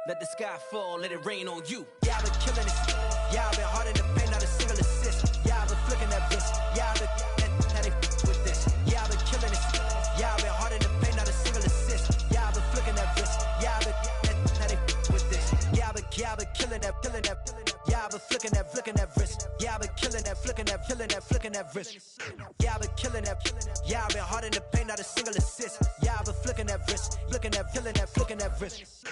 Let the sky fall, let it rain on you. Yeah, I've been killing this. Yeah, I've been hard in the paint, not a single assist. Yeah, I've been flicking that wrist. Yeah, I've been how they with this. Yeah, I've been killing this. Yeah, I've been hard in the paint, not a single assist. Yeah, I've been flicking that wrist. Yeah, I've been how they with this. Yeah, I've been killing that. Yeah, I've been flicking that wrist. Yeah, I've been killing that, flicking that wrist. Yeah, I've been killing that. Yeah, I've been hard in the paint, not a single assist. Yeah, I've been flicking that wrist, flicking that wrist.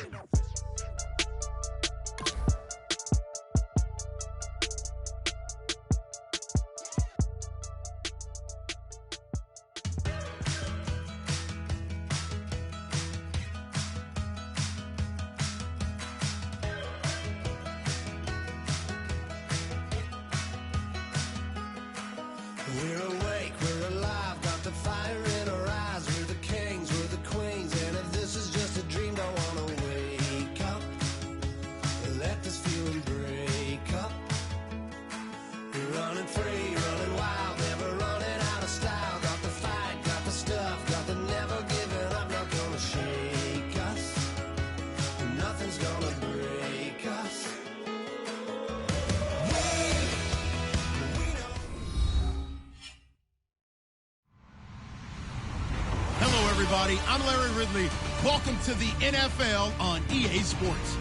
We're awake, we're alive, got the fire in our eyes. We're the kings, we're the queens, and if this is just a dream, don't wanna wake up. Let this feeling break up. We're running free, running wild, never running out of style. Got the fight, got the stuff, got the never giving up. Not gonna shake us, nothing's gonna break us. Everybody, I'm Larry Ridley. Welcome to the NFL on EA Sports.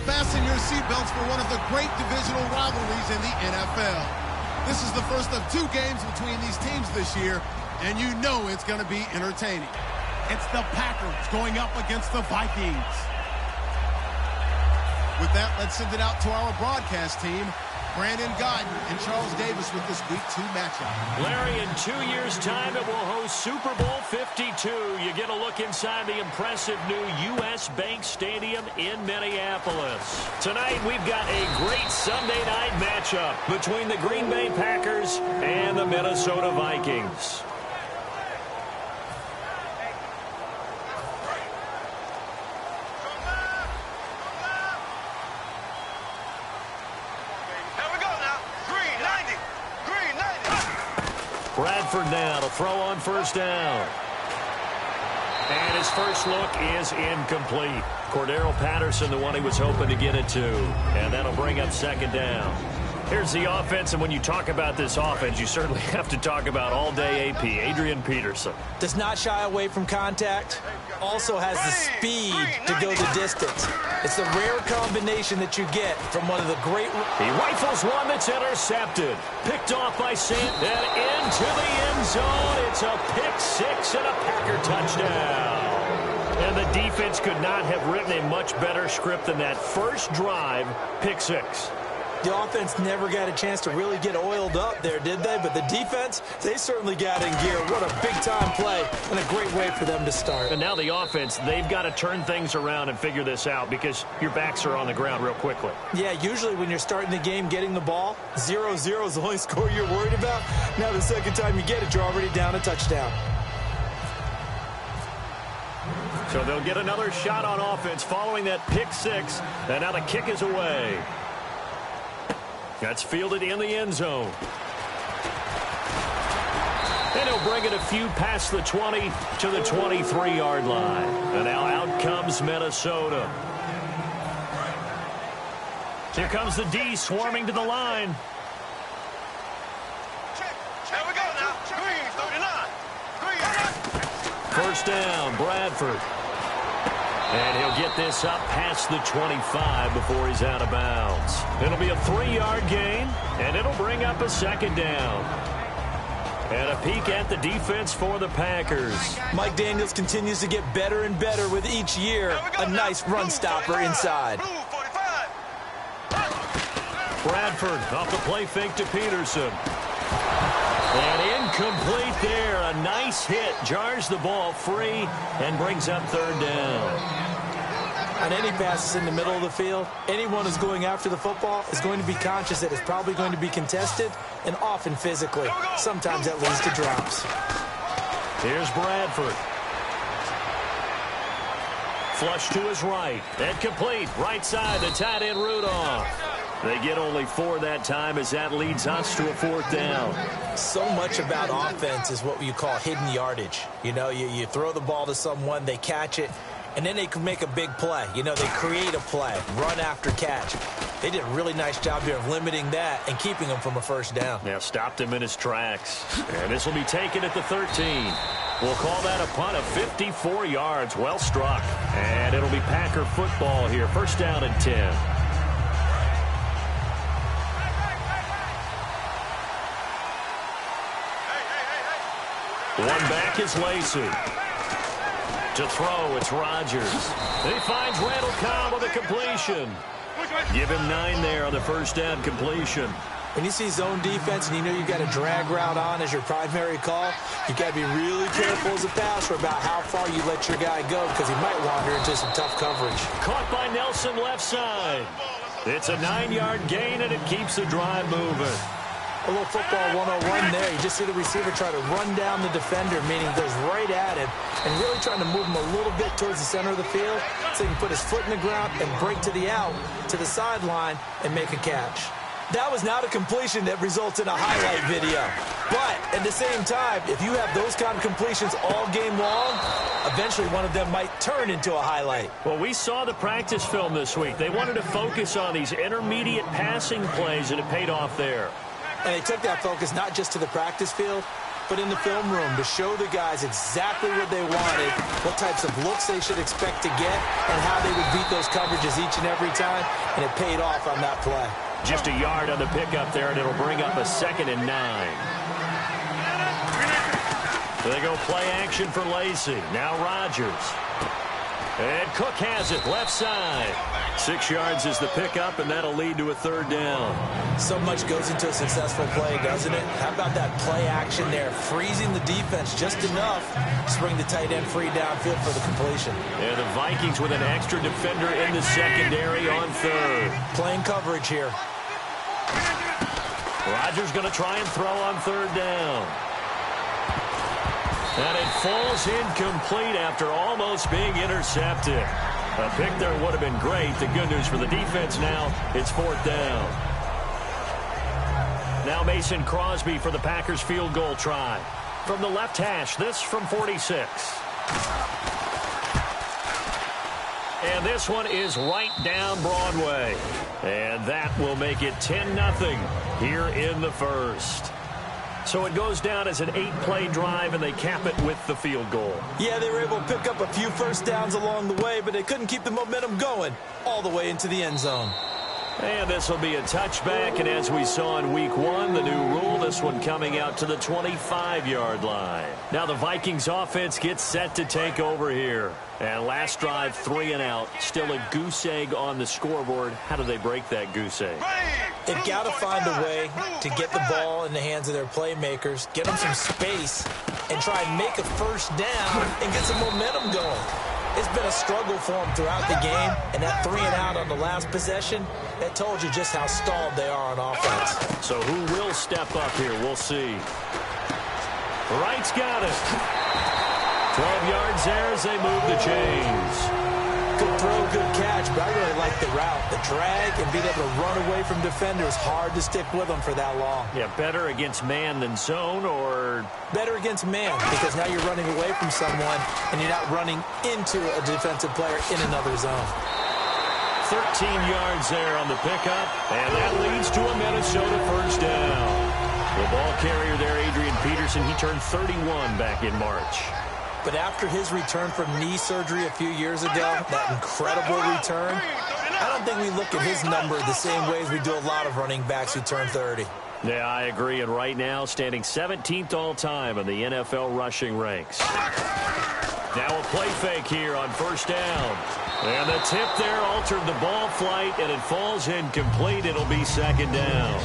Fasten your seatbelts for one of the great divisional rivalries in the NFL. This is the first of two games between these teams this year, and you know it's going to be entertaining. It's the Packers going up against the Vikings. With that, let's send it out to our broadcast team. Brandon Godden and Charles Davis with this Week 2 matchup. Larry, in 2 years' time, it will host Super Bowl 52. You get a look inside the impressive new U.S. Bank Stadium in Minneapolis. Tonight, we've got a great Sunday night matchup between the Green Bay Packers and the Minnesota Vikings. Bradford now to throw on first down. And his first look is incomplete. Cordero Patterson, the one he was hoping to get it to. And that'll bring up second down. Here's the offense, and when you talk about this offense, you certainly have to talk about all-day AP, Adrian Peterson. Does not shy away from contact. Also has the speed to go the distance. It's the rare combination that you get from one of the great... He rifles one that's intercepted. Picked off by Sam and into the end zone. It's a pick six and a Packer touchdown. And the defense could not have written a much better script than that first drive, pick six. The offense never got a chance to really get oiled up there, did they? But the defense, they certainly got in gear. What a big-time play and a great way for them to start. And now the offense, they've got to turn things around and figure this out because your backs are on the ground real quickly. Yeah, usually when you're starting the game getting the ball, 0-0 is the only score you're worried about. Now the second time you get it, you're already down a touchdown. So they'll get another shot on offense following that pick six. And now the kick is away. That's fielded in the end zone. And he'll bring it a few past the 20 to the 23-yard line. And now out comes Minnesota. Here comes the D swarming to the line. Here we go now. Green, 39. First down, Bradford. And he'll get this up past the 25 before he's out of bounds. It'll be a 3-yard gain, and it'll bring up a second down. And a peek at the defense for the Packers. Mike Daniels continues to get better and better with each year. A nice run stopper inside. Bradford off the play fake to Peterson. And incomplete there. A nice hit. Jars the ball free and brings up third down. On any passes in the middle of the field, anyone who's going after the football is going to be conscious that it's probably going to be contested and often physically. Sometimes that leads to drops. Here's Bradford. Flush to his right. And complete. Right side, the tight end Rudolph. They get only 4 that time as that leads us to a fourth down. So much about offense is what you call hidden yardage. You know, you throw the ball to someone, they catch it, and then they can make a big play. You know, they create a play, run after catch. They did a really nice job here of limiting that and keeping him from a first down. Yeah, stopped him in his tracks. And this will be taken at the 13. We'll call that a punt of 54 yards. Well struck. And it'll be Packer football here. First down and 10. One back is Lacey. To throw, it's Rodgers. He finds Randall Cobb with a completion. Give him 9 there on the first down completion. When you see zone defense and you know you got a drag route on as your primary call, you got to be really careful as a passer about how far you let your guy go because he might wander into some tough coverage. Caught by Nelson left side. It's a 9-yard gain, and it keeps the drive moving. A little football 101 there. You just see the receiver try to run down the defender, meaning goes right at him, and really trying to move him a little bit towards the center of the field so he can put his foot in the ground and break to the out, to the sideline, and make a catch. That was not a completion that results in a highlight video. But at the same time, if you have those kind of completions all game long, eventually one of them might turn into a highlight. Well, we saw the practice film this week. They wanted to focus on these intermediate passing plays, and it paid off there. And they took that focus not just to the practice field, but in the film room to show the guys exactly what they wanted, what types of looks they should expect to get, and how they would beat those coverages each and every time, and it paid off on that play. Just a yard on the pickup there, and it'll bring up a 2nd and 9. They go play action for Lacey. Now Rodgers. And Cook has it left side. 6 yards is the pickup, and that'll lead to a 3rd down. So much goes into a successful play, doesn't it? How about that play action there, freezing the defense just enough to bring the tight end free downfield for the completion. And the Vikings with an extra defender in the secondary on 3rd. Playing coverage here. Rodgers going to try and throw on 3rd down. And it falls incomplete after almost being intercepted. A pick there would have been great. The good news for the defense now, it's 4th down. Now Mason Crosby for the Packers field goal try. From the left hash, this from 46. And this one is right down Broadway. And that will make it 10-0 here in the first. So it goes down as an 8-play drive, and they cap it with the field goal. Yeah, they were able to pick up a few first downs along the way, but they couldn't keep the momentum going all the way into the end zone. And this will be a touchback, and as we saw in week 1, the new rule, this one coming out to the 25-yard line. Now the Vikings offense gets set to take over here. And last drive, 3 and out. Still a goose egg on the scoreboard. How do they break that goose egg? They've got to find a way to get the ball in the hands of their playmakers, get them some space, and try and make a first down and get some momentum going. It's been a struggle for them throughout the game, and that 3 and out on the last possession, that told you just how stalled they are on offense. So who will step up here? We'll see. Wright's got it. 12 yards there as they move the chains. Good throw, good catch, but I really like the route. The drag and being able to run away from defenders, hard to stick with them for that long. Yeah, better against man than zone, or? Better against man, because now you're running away from someone and you're not running into a defensive player in another zone. 13 yards there on the pickup, and that leads to a Minnesota first down. The ball carrier there, Adrian Peterson, he turned 31 back in March. But after his return from knee surgery a few years ago, that incredible return, I don't think we look at his number the same way as we do a lot of running backs who turn 30. Yeah, I agree. And right now, standing 17th all-time in the NFL rushing ranks. Now a play fake here on first down. And the tip there altered the ball flight, and it falls incomplete. It'll be 2nd down.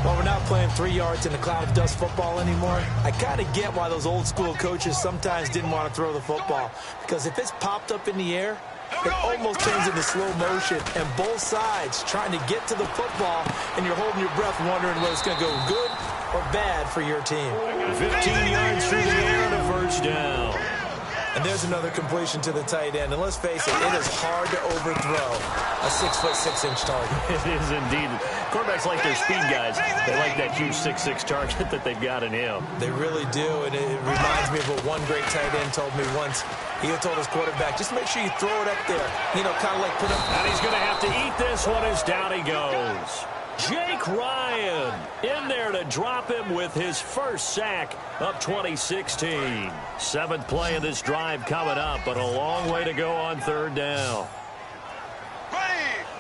Well, we're not playing 3 yards in a cloud of dust football anymore. I kind of get why those old school coaches sometimes didn't want to throw the football. Because if it's popped up in the air, it almost turns into slow motion. And both sides trying to get to the football, and you're holding your breath wondering whether it's going to go good or bad for your team. 15 yards through the air and a first down. And there's another completion to the tight end. And let's face it, it is hard to overthrow a 6'6" target. It is indeed. Quarterbacks like their speed guys. They like that huge 6'6" target that they've got in him. They really do. And it reminds me of what one great tight end told me once. He told his quarterback, just make sure you throw it up there. You know, kind of like put up. And he's going to have to eat this one as down he goes. Jake Ryan in there to drop him with his first sack, up 2016. Seventh play of this drive coming up, but a long way to go on third down.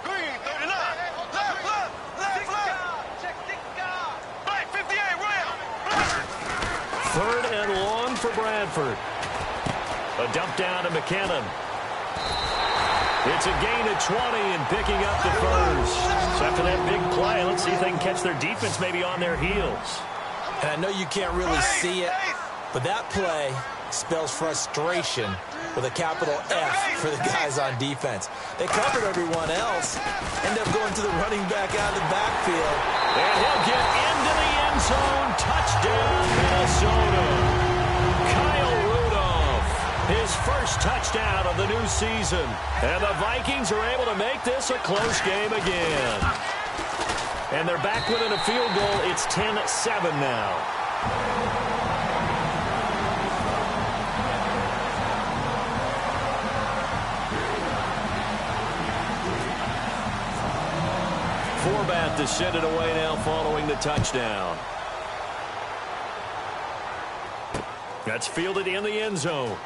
Green, 39. Left. Right, 58, round. Third and long for Bradford. A dump down to McKinnon. It's a gain of 20 and picking up the first. So after that big play, let's see if they can catch their defense maybe on their heels. And I know you can't really see it, but that play spells frustration with a capital F for the guys on defense. They covered everyone else, end up going to the running back out of the backfield. And he'll get into the end zone. Touchdown, Minnesota. Kyle Rudolph, his first touchdown of the new season. And the Vikings are able to make this a close game again. And they're back within a field goal. It's 10-7 now. Forbat to send it away now following the touchdown. That's fielded in the end zone.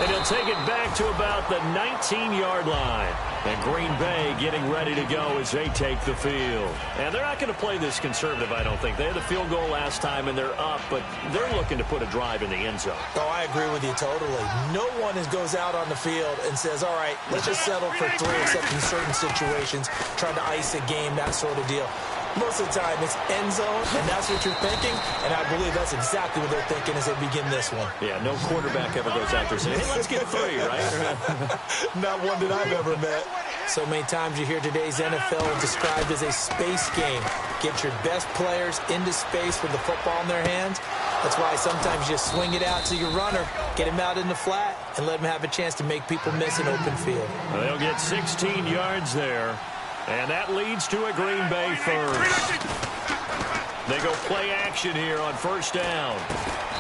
And he'll take it back to about the 19-yard line. And Green Bay getting ready to go as they take the field. And they're not going to play this conservative, I don't think. They had the field goal last time, and they're up, but they're looking to put a drive in the end zone. Oh, I agree with you totally. No one goes out on the field and says, all right, let's just settle for 3, except in certain situations, trying to ice a game, that sort of deal. Most of the time, it's end zone, and that's what you're thinking, and I believe that's exactly what they're thinking as they begin this one. Yeah, no quarterback ever goes out there saying, hey, let's get 3, right? Not one that I've ever met. So many times you hear today's NFL described as a space game. Get your best players into space with the football in their hands. That's why sometimes you just swing it out to your runner, get him out in the flat, and let him have a chance to make people miss an open field. Well, they'll get 16 yards there. And that leads to a Green Bay first. They go play action here on first down.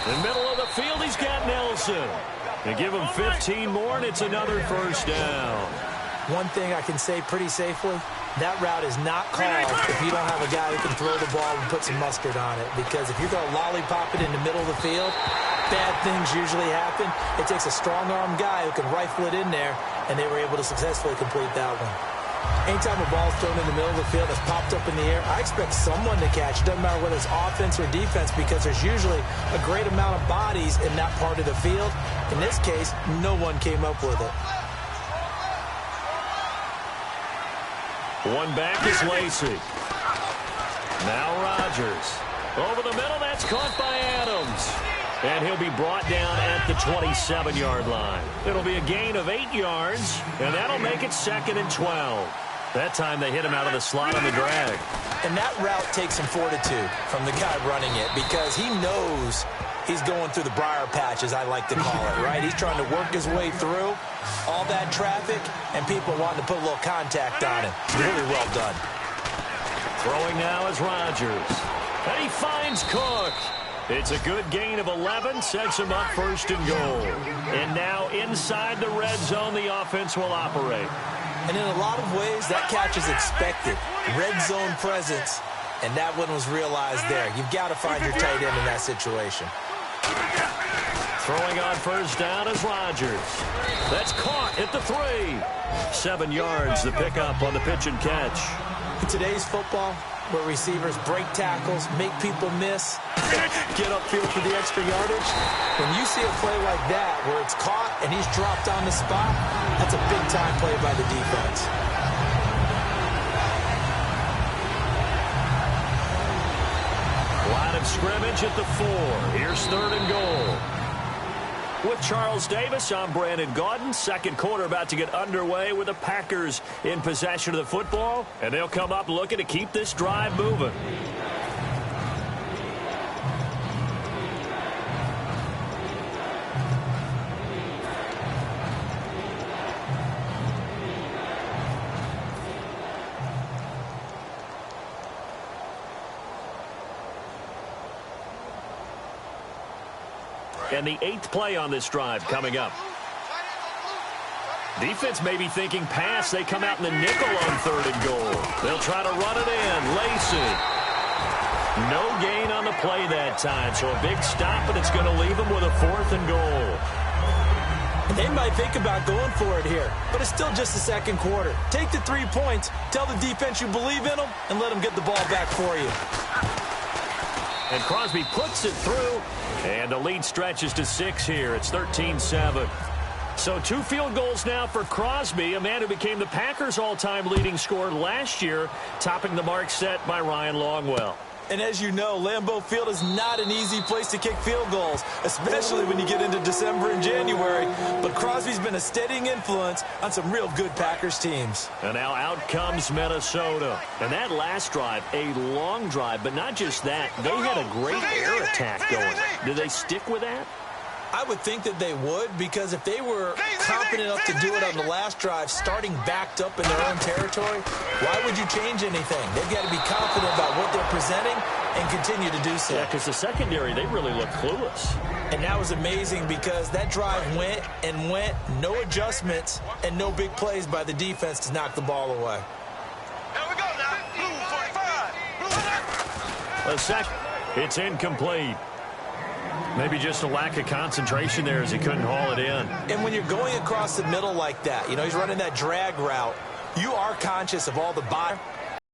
In the middle of the field, he's got Nelson. They give him 15 more, and it's another first down. One thing I can say pretty safely, that route is not called if you don't have a guy who can throw the ball and put some mustard on it. Because if you're going to lollipop it in the middle of the field, bad things usually happen. It takes a strong-arm guy who can rifle it in there, and they were able to successfully complete that one. Anytime a ball is thrown in the middle of the field that's popped up in the air, I expect someone to catch. It doesn't matter whether it's offense or defense, because there's usually a great amount of bodies in that part of the field. In this case, no one came up with it. One back is Lacey. Now Rodgers. Over the middle, that's caught by Adams. And he'll be brought down at the 27-yard line. It'll be a gain of 8 yards, and that'll make it 2nd and 12. That time they hit him out of the slot on the drag. And that route takes some fortitude from the guy running it, because he knows he's going through the briar patch, as I like to call it, right? He's trying to work his way through all that traffic, and people wanting to put a little contact on him. Really well done. Throwing now is Rodgers. And he finds Cook. It's a good gain of 11, sets him up 1st and goal. And now inside the red zone, the offense will operate. And in a lot of ways, that catch is expected. Red zone presence, and that one was realized there. You've got to find your tight end in that situation. Throwing on first down is Rodgers. That's caught at the 3. 7 yards, the pickup on the pitch and catch. In today's football, where receivers break tackles, make people miss, get upfield for the extra yardage, when you see a play like that where it's caught and he's dropped on the spot, that's a big-time play by the defense. Line of scrimmage at the 4. Here's 3rd and goal. With Charles Davis, I'm Brandon Gaudin. Second quarter about to get underway with the Packers in possession of the football. And they'll come up looking to keep this drive moving. And the 8th play on this drive coming up. Defense may be thinking pass. They come out in the nickel on 3rd and goal. They'll try to run it in. Lacey. No gain on the play that time. So a big stop, and it's going to leave them with a 4th and goal. They might think about going for it here, but it's still just the second quarter. Take the 3 points, tell the defense you believe in them, and let them get the ball back for you. And Crosby puts it through, and the lead stretches to 6 here. It's 13-7. So 2 field goals now for Crosby, a man who became the Packers' all-time leading scorer last year, topping the mark set by Ryan Longwell. And as you know, Lambeau Field is not an easy place to kick field goals, especially when you get into December and January. But Crosby's been a steadying influence on some real good Packers teams. And now out comes Minnesota. And that last drive, a long drive, but not just that. They had a great air attack going. Did they stick with that? I would think that they would, because if they were confident enough to do it on the last drive, starting backed up in their own territory, why would you change anything? They've got to be confident about what they're presenting and continue to do so. Yeah, because the secondary, they really looked clueless. And that was amazing because that drive went and went, no adjustments, and no big plays by the defense to knock the ball away. Here we go now. Blue 45. Blue. A second. It's incomplete. Maybe just a lack of concentration there as he couldn't haul it in. And when you're going across the middle like that, you know, he's running that drag route, you are conscious of all the bottom.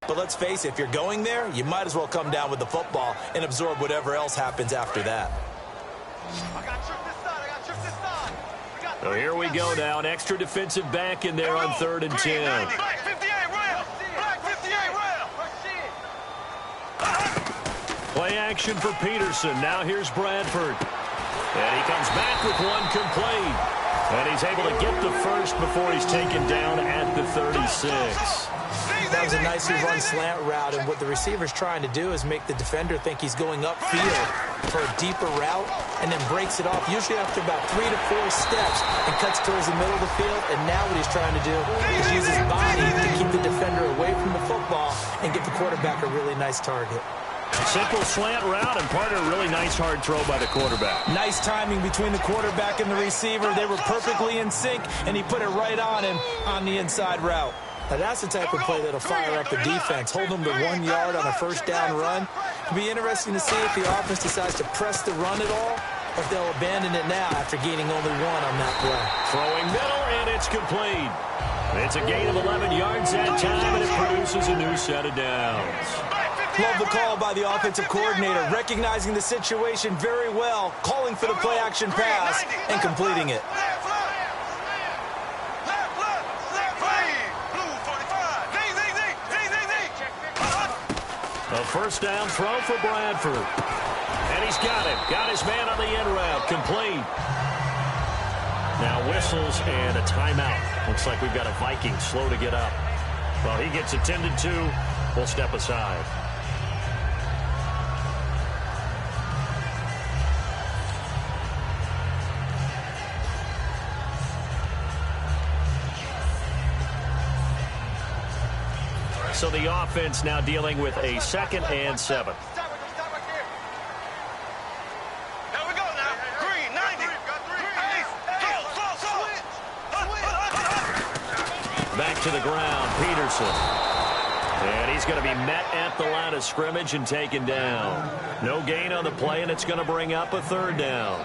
But let's face it, if you're going there, you might as well come down with the football and absorb whatever else happens after that. So here we go now. An extra defensive back in there on 3rd and 10. Black 58 rail. Black 58 rail. Play action for Peterson. Now here's Bradford. And he comes back with one complete. And he's able to get the first before he's taken down at the 36. That was a nicely run slant route, and what the receiver's trying to do is make the defender think he's going upfield for a deeper route and then breaks it off, usually after about 3 to 4 steps, and cuts towards the middle of the field. And now what he's trying to do is use his body to keep the defender away from the football and give the quarterback a really nice target. Simple slant route, and part of a really nice hard throw by the quarterback. Nice timing between the quarterback and the receiver. They were perfectly in sync, and he put it right on him on the inside route. Now that's the type of play that'll fire up the defense, hold them to 1 yard on a first down run. It'll be interesting to see if the offense decides to press the run at all, or if they'll abandon it now after gaining only 1 on that play. Throwing middle, and it's complete. It's a gain of 11 yards that time, and it produces a new set of downs. Love the call by the offensive coordinator, recognizing the situation very well, calling for the play-action pass, and completing it. A first down throw for Bradford. And he's got it. Got his man on the end route. Complete. Now whistles and a timeout. Looks like we've got a Viking slow to get up. Well, he gets attended to. We'll step aside. So the offense now dealing with a 2nd and 7. Back to the ground, Peterson. And he's going to be met at the line of scrimmage and taken down. No gain on the play, and it's going to bring up a 3rd down.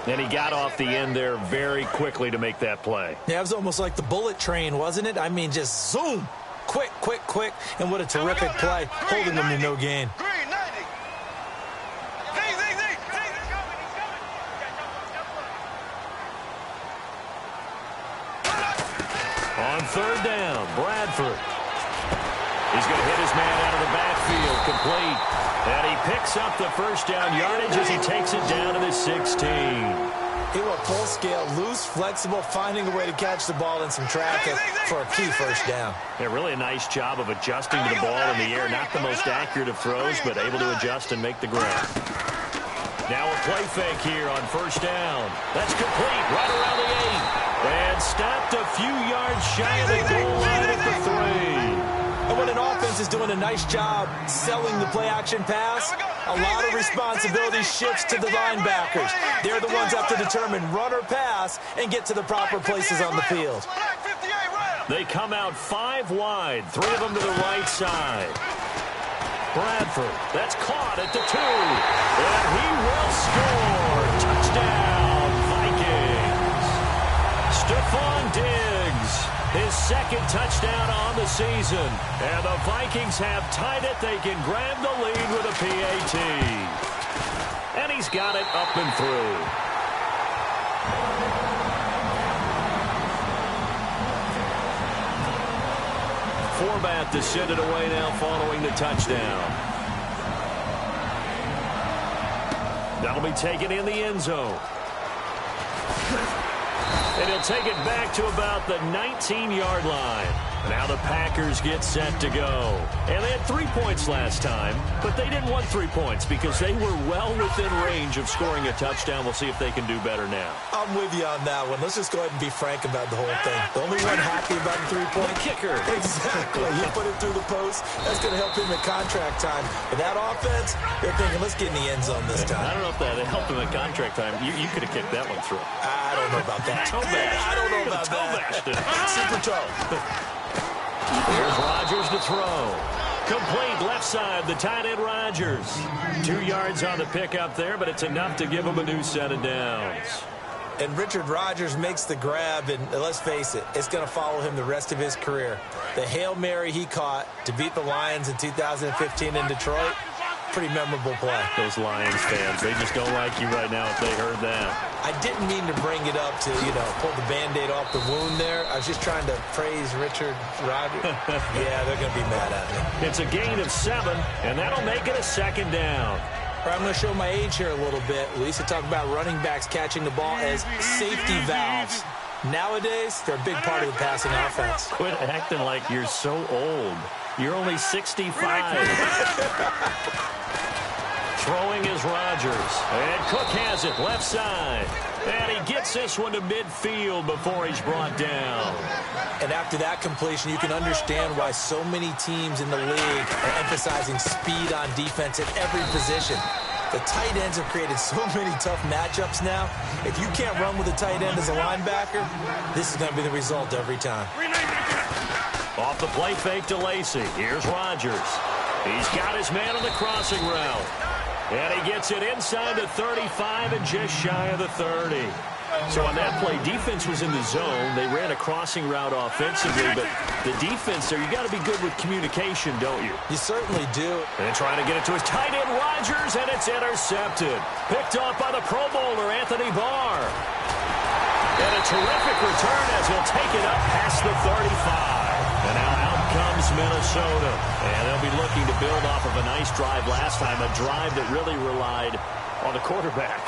And he got off the end there very quickly to make that play. Yeah, it was almost like the bullet train, wasn't it? I mean, just zoom. Quick, quick, quick. And what a terrific play, holding them to no gain. On 3rd down, Bradford. He's going to hit his man out of the backfield, complete. And he picks up the first down yardage as he takes it down to the 16. He went full scale, loose, flexible, finding a way to catch the ball in some traffic for a key first down. Yeah, really a nice job of adjusting to the ball in the air. Not the most accurate of throws, but able to adjust and make the grab. Now a play fake here on first down. That's complete right around the 8. And stopped a few yards shy of the goal line at the 3. And when an offense defense is doing a nice job selling the play-action pass. A lot of responsibility shifts to the linebackers. They're the ones that have to determine run or pass and get to the proper places on the field. They come out 5 wide, 3 of them to the right side. Bradford, that's caught at the 2. And he will score. Touchdown, Vikings. Stephon Diggs, his second touchdown on the season. And the Vikings have tied it. They can grab the lead with a PAT. And he's got it up and through. Forbat to send it away now following the touchdown. That'll be taken in the end zone. And he'll take it back to about the 19-yard line. Now the Packers get set to go. And they had 3 points last time, but they didn't want 3 points because they were well within range of scoring a touchdown. We'll see if they can do better now. I'm with you on that one. Let's just go ahead and be frank about the whole thing. The only one happy about the 3-point kicker. Exactly. You put it through the post. That's going to help him at contract time. But that offense, they're thinking, let's get in the end zone this time. I don't know if that helped him at contract time. You could have kicked that one through. I don't know about that. Toe bash. I don't know about that. Super toe. Here's Rodgers to throw. Complete left side, the tight end Rodgers. 2 yards on the pickup there, but it's enough to give him a new set of downs. And Richard Rodgers makes the grab, and let's face it, it's going to follow him the rest of his career. The Hail Mary he caught to beat the Lions in 2015 in Detroit, pretty memorable play. Those Lions fans, they just don't like you right now if they heard that. I didn't mean to bring it up to, pull the Band-Aid off the wound there. I was just trying to praise Richard Rodgers. Yeah, they're going to be mad at me. It's a gain of 7, and that'll make it a second down. I'm going to show my age here a little bit. We used to talk about running backs catching the ball as safety valves. Nowadays, they're a big part of the passing offense. Quit acting like you're so old. You're only 65. Throwing is Rodgers. And Cook has it left side. And he gets this one to midfield before he's brought down. And after that completion, you can understand why so many teams in the league are emphasizing speed on defense at every position. The tight ends have created so many tough matchups now. If you can't run with a tight end as a linebacker, this is going to be the result every time. Off the play fake to Lacy. Here's Rodgers. He's got his man on the crossing route. And he gets it inside the 35 and just shy of the 30. So on that play, defense was in the zone. They ran a crossing route offensively, but the defense there, you got to be good with communication, don't you? You certainly do. And trying to get it to his tight end, Rodgers, and it's intercepted. Picked off by the Pro Bowler, Anthony Barr. And a terrific return as he'll take it up past the 35. And now out comes Minnesota. And they'll be looking to build off of a nice drive last time, a drive that really relied on the quarterback.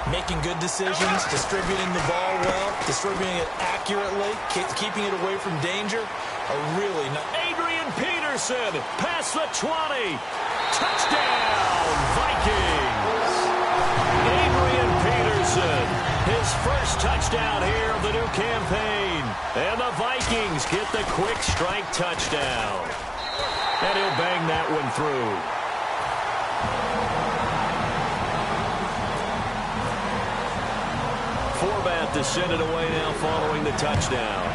Making good decisions, distributing the ball well, distributing it accurately, keeping it away from danger. A really nice... Adrian Peterson, past the 20. Touchdown, Vikings. Adrian Peterson, his first touchdown here of the new campaign. And the Vikings get the quick strike touchdown. And he'll bang that one through. Forbat to send it away now following the touchdown.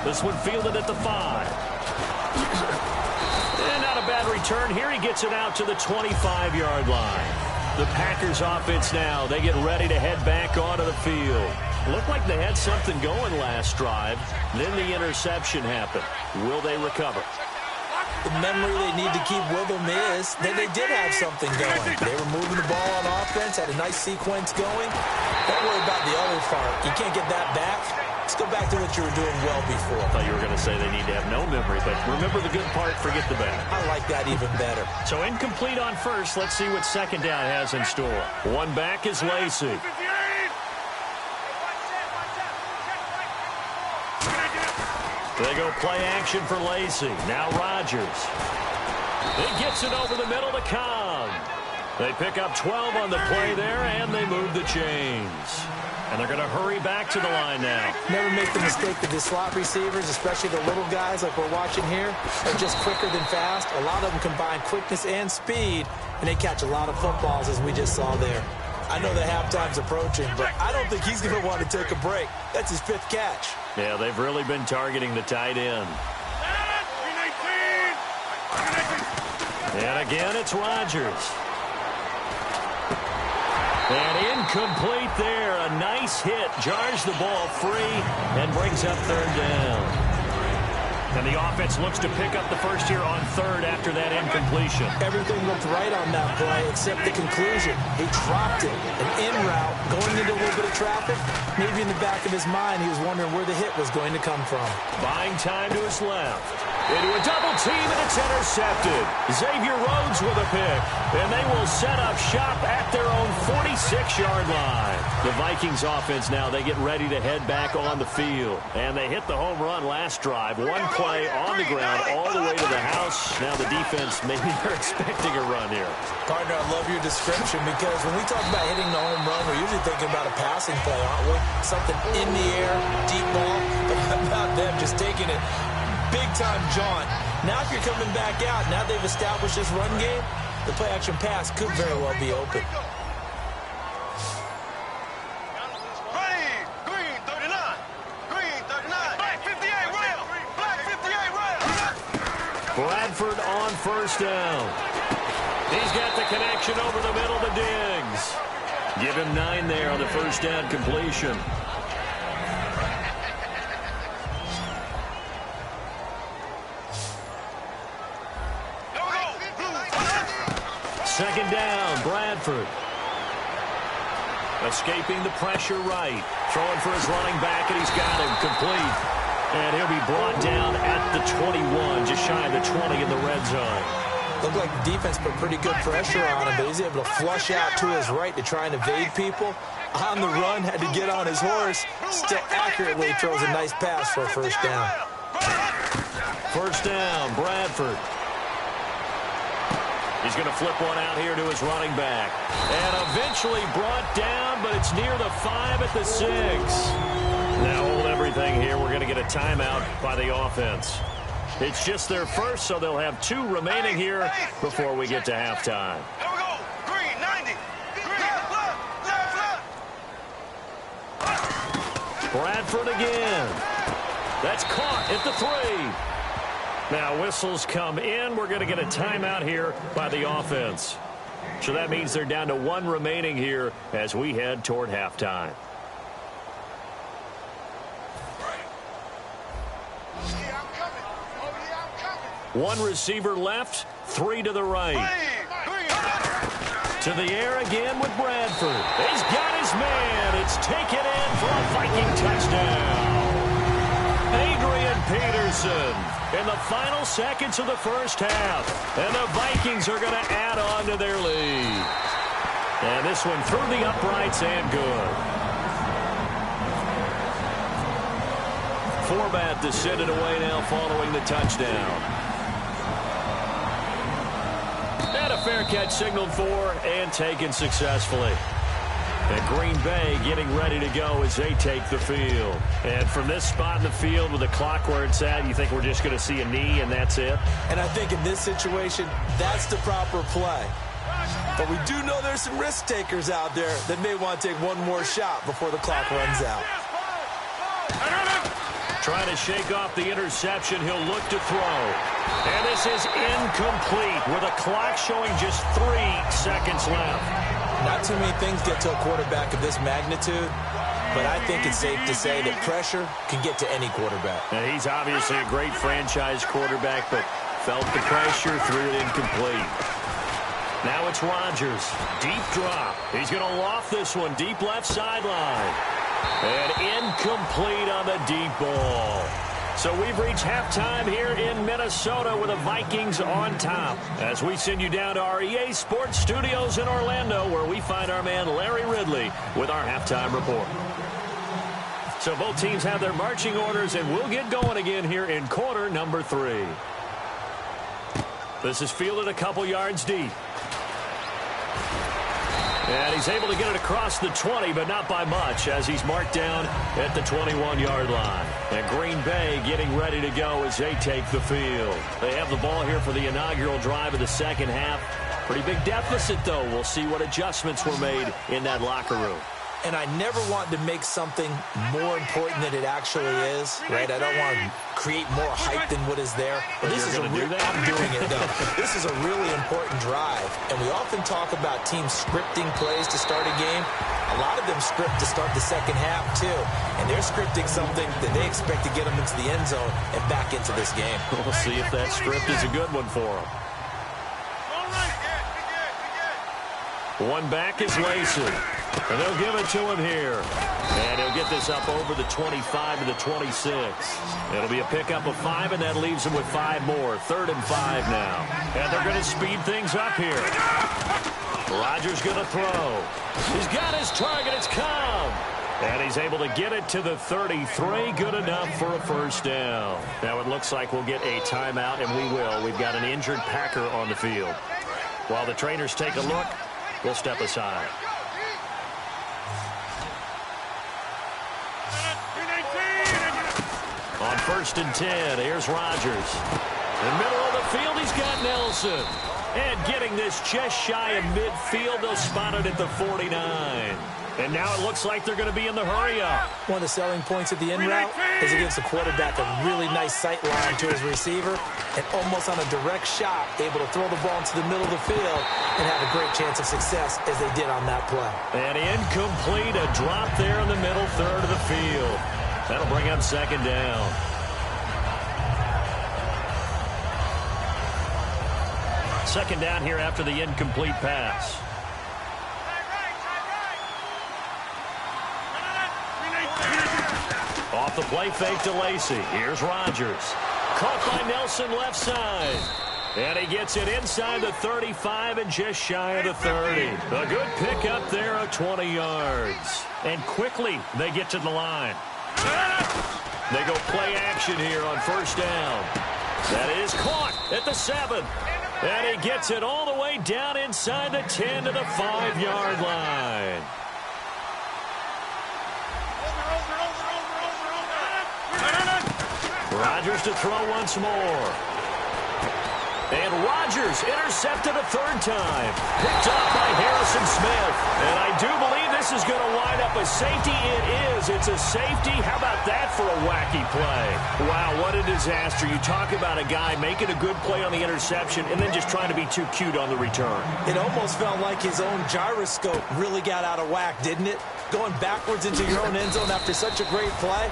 This one fielded at the 5. And not a bad return here. He gets it out to the 25-yard line. The Packers offense now, they get ready to head back onto the field. Looked like they had something going last drive. Then the interception happened. Will they recover? The memory they need to keep with them is that they did have something going. They were moving the ball on offense, had a nice sequence going. Don't worry about the other part. You can't get that back. Let's go back to what you were doing well before. I thought you were going to say they need to have no memory, but remember the good part, forget the bad. I like that even better. So incomplete on first. Let's see what second down has in store. One back is Lacy. They go play action for Lacy. Now Rodgers. He gets it over the middle to Cobb. They pick up 12 on the play there, and they move the chains. And they're going to hurry back to the line now. Never make the mistake that the slot receivers, especially the little guys like we're watching here, are just quicker than fast. A lot of them combine quickness and speed, and they catch a lot of footballs, as we just saw there. I know the halftime's approaching, but I don't think he's going to want to take a break. That's his 5th catch. Yeah, they've really been targeting the tight end. And again, it's Rodgers. And incomplete there. A nice hit. Jars the ball free and brings up 3rd down. And the offense looks to pick up the first here on 3rd after that incompletion. Everything looked right on that play except the conclusion. He dropped it. An in route, going into a little bit of traffic. Maybe in the back of his mind, he was wondering where the hit was going to come from. Buying time to his left. Into a double team, and it's intercepted. Xavier Rhodes with a pick. And they will set up shop at their own 46-yard line. The Vikings offense now, they get ready to head back on the field. And they hit the home run last drive. One play on the ground all the way to the house. Now the defense, maybe they're expecting a run here. Partner, I love your description because when we talk about hitting the home run, we're usually thinking about a passing play, aren't we? Something in the air, deep ball. But how about them just taking it big-time jaunt? Now if you're coming back out, now they've established this run game, the play-action pass could very well be open. Green 39. Green 39. Black 58 rail. Black 58 rail. Bradford on 1st down. He's got the connection over the middle to Diggs. Give him 9 there on the 1st down completion. Second down, Bradford. Escaping the pressure right. Throwing for his running back, and he's got him complete. And he'll be brought down at the 21, just shy of the 20 in the red zone. Looked like the defense put pretty good pressure on him, but he's able to flush out to his right to try and evade people. On the run, had to get on his horse. Still accurately throws a nice pass for a 1st down. 1st down, Bradford. He's going to flip one out here to his running back. And eventually brought down, but it's near the 5 at the 6. Now hold everything here. We're going to get a timeout by the offense. It's just their first, so they'll have 2 remaining here before we get to halftime. Here we go. Green 90. Green left. Bradford again. That's caught at the 3. Now whistles come in. We're going to get a timeout here by the offense. So that means they're down to 1 remaining here as we head toward halftime. One receiver left, 3 to the right. To the air again with Bradford. He's got his man. It's taken in for a Viking touchdown. Adrian Peterson in the final seconds of the 1st half. And the Vikings are going to add on to their lead. And this one through the uprights and good. Forbat to send it away now following the touchdown. And a fair catch signaled for and taken successfully. And Green Bay getting ready to go as they take the field. And from this spot in the field with the clock where it's at, you think we're just going to see a knee and that's it? And I think in this situation, that's the proper play. But we do know there's some risk takers out there that may want to take one more shot before the clock runs out. Trying to shake off the interception. He'll look to throw. And this is incomplete with a clock showing just 3 seconds left. Not too many things get to a quarterback of this magnitude, but I think it's safe to say that pressure can get to any quarterback. Now, he's obviously a great franchise quarterback, but felt the pressure, threw it incomplete. Now it's Rodgers. Deep drop. He's going to loft this one deep left sideline. And incomplete on the deep ball. So we've reached halftime here in Minnesota with the Vikings on top. As we send you down to our EA Sports Studios in Orlando, where we find our man Larry Ridley with our halftime report. So both teams have their marching orders, and we'll get going again here in quarter number 3. This is fielded a couple yards deep. And he's able to get it across the 20, but not by much, as he's marked down at the 21-yard line. And Green Bay getting ready to go as they take the field. They have the ball here for the inaugural drive of the second half. Pretty big deficit, though. We'll see what adjustments were made in that locker room. And I never want to make something more important than it actually is, right? I don't want to create more hype than what is there. But this is I'm doing it, though. This is a really important drive. And we often talk about teams scripting plays to start a game. A lot of them script to start the second half, too. And they're scripting something that they expect to get them into the end zone and back into this game. We'll see if that script is a good one for them. One back is Lacey. And they'll give it to him here. And he'll get this up over the 25 to the 26. It'll be a pickup of 5, and that leaves him with 5 more. 3rd and 5 now. And they're going to speed things up here. Rodgers going to throw. He's got his target. It's Cobb. And he's able to get it to the 33. Good enough for a first down. Now it looks like we'll get a timeout, and we will. We've got an injured Packer on the field. While the trainers take a look, we'll step aside. On 1st and 10, here's Rodgers. In the middle of the field, he's got Nelson. And getting this just shy of midfield, they'll spot it at the 49. And now it looks like they're going to be in the hurry-up. One of the selling points of the in route is it gives the quarterback a really nice sight line to his receiver, and almost on a direct shot, able to throw the ball into the middle of the field and have a great chance of success as they did on that play. And incomplete, a drop there in the middle third of the field. That'll bring up 2nd down. Second down here after the incomplete pass. Off the play fake to Lacey. Here's Rodgers. Caught by Nelson left side. And he gets it inside the 35 and just shy of the 30. A good pickup there of 20 yards. And quickly they get to the line. They go play action here on 1st down. That is caught at the 7. And he gets it all the way down inside the 10 to the 5-yard line. Rodgers to throw once more. And Rodgers intercepted a 3rd time. Picked off by Harrison Smith. And I do believe this is going to wind up a safety. It is. It's a safety. How about that for a wacky play? Wow, what a disaster. You talk about a guy making a good play on the interception and then just trying to be too cute on the return. It almost felt like his own gyroscope really got out of whack, didn't it? Going backwards into your own end zone after such a great play.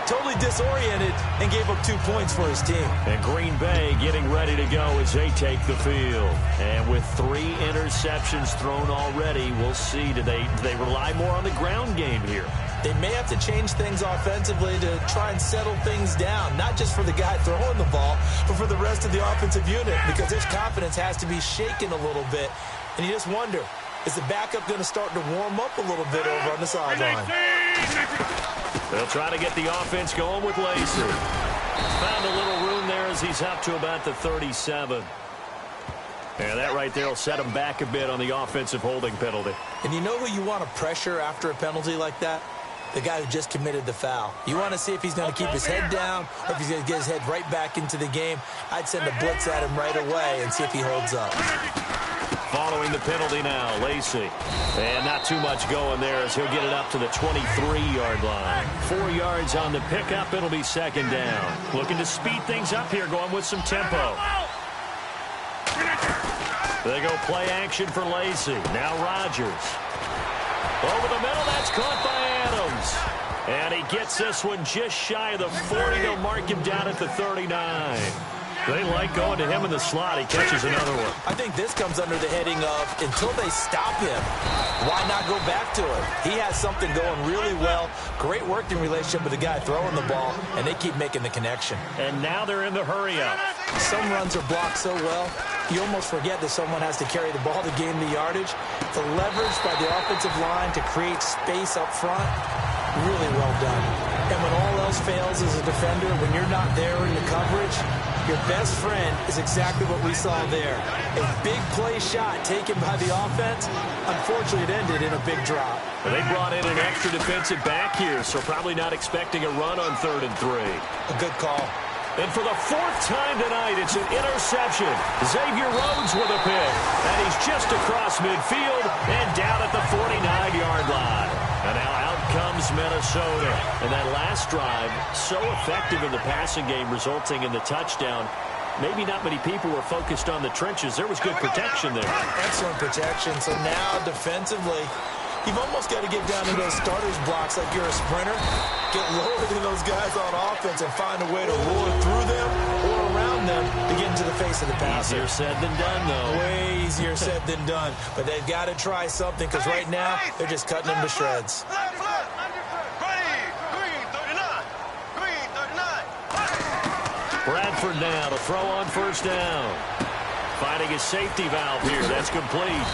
Totally disoriented and gave up 2 points for his team. And Green Bay getting ready to go as they take the field. And with 3 interceptions thrown already, we'll see. Do they rely more on the ground game here? They may have to change things offensively to try and settle things down, not just for the guy throwing the ball, but for the rest of the offensive unit, because his confidence has to be shaken a little bit. And you just wonder, is the backup going to start to warm up a little bit over on the sideline? They'll try to get the offense going with Lacey. Found a little room there as he's up to about the 37. And that right there will set him back a bit on the offensive holding penalty. And you know who you want to pressure after a penalty like that? The guy who just committed the foul. You want to see if he's going to keep his head down or if he's going to get his head right back into the game. I'd send a blitz at him right away and see if he holds up. Following the penalty now, Lacey. And not too much going there as he'll get it up to the 23-yard line. 4 yards on the pickup. It'll be 2nd down. Looking to speed things up here, going with some tempo. They go play action for Lacey. Now Rodgers. Over the middle, that's caught by Adams. And he gets this one just shy of the 40. They'll mark him down at the 39. They like going to him in the slot. He catches another one. I think this comes under the heading of, until they stop him, why not go back to him? He has something going really well. Great working relationship with the guy throwing the ball, and they keep making the connection. And now they're in the hurry-up. Some runs are blocked so well, you almost forget that someone has to carry the ball to gain the yardage. The leverage by the offensive line to create space up front, really well done. And when all else fails as a defender, when you're not there in the coverage, Your best friend is exactly what we saw there. A big play shot taken by the offense. Unfortunately, it ended in a big drop. Well, they brought in an extra defensive back here, so probably not expecting a run on 3rd and 3. A good call. And for the 4th time tonight, it's an interception. Xavier Rhodes with a pick. And he's just across midfield and down at the 49-yard line. And now out comes Minnesota. And that last drive, so effective in the passing game, resulting in the touchdown. Maybe not many people were focused on the trenches. There was good protection there. Excellent protection. So now defensively, you've almost got to get down to those starters blocks like you're a sprinter. Get lower than those guys on offense and find a way to roll through them or around them to get into the face of the passer. Easier said than done, though. Way easier said than done. But they've got to try something because right now they're just cutting them to shreds. Bradford now to throw on 1st down. Finding his safety valve here. That's complete.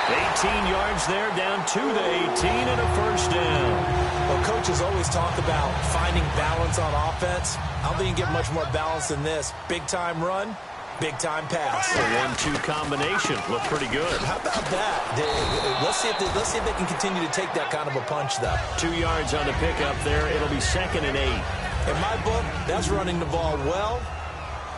18 yards there, down to the 18 and a 1st down. Well, coaches always talk about finding balance on offense. I don't think you can get much more balance than this. Big-time run, big-time pass. A 1-2 combination. Looked pretty good. How about that? Let's see if they can continue to take that kind of a punch, though. 2 yards on the pickup there. It'll be 2nd and 8. In my book, that's running the ball well,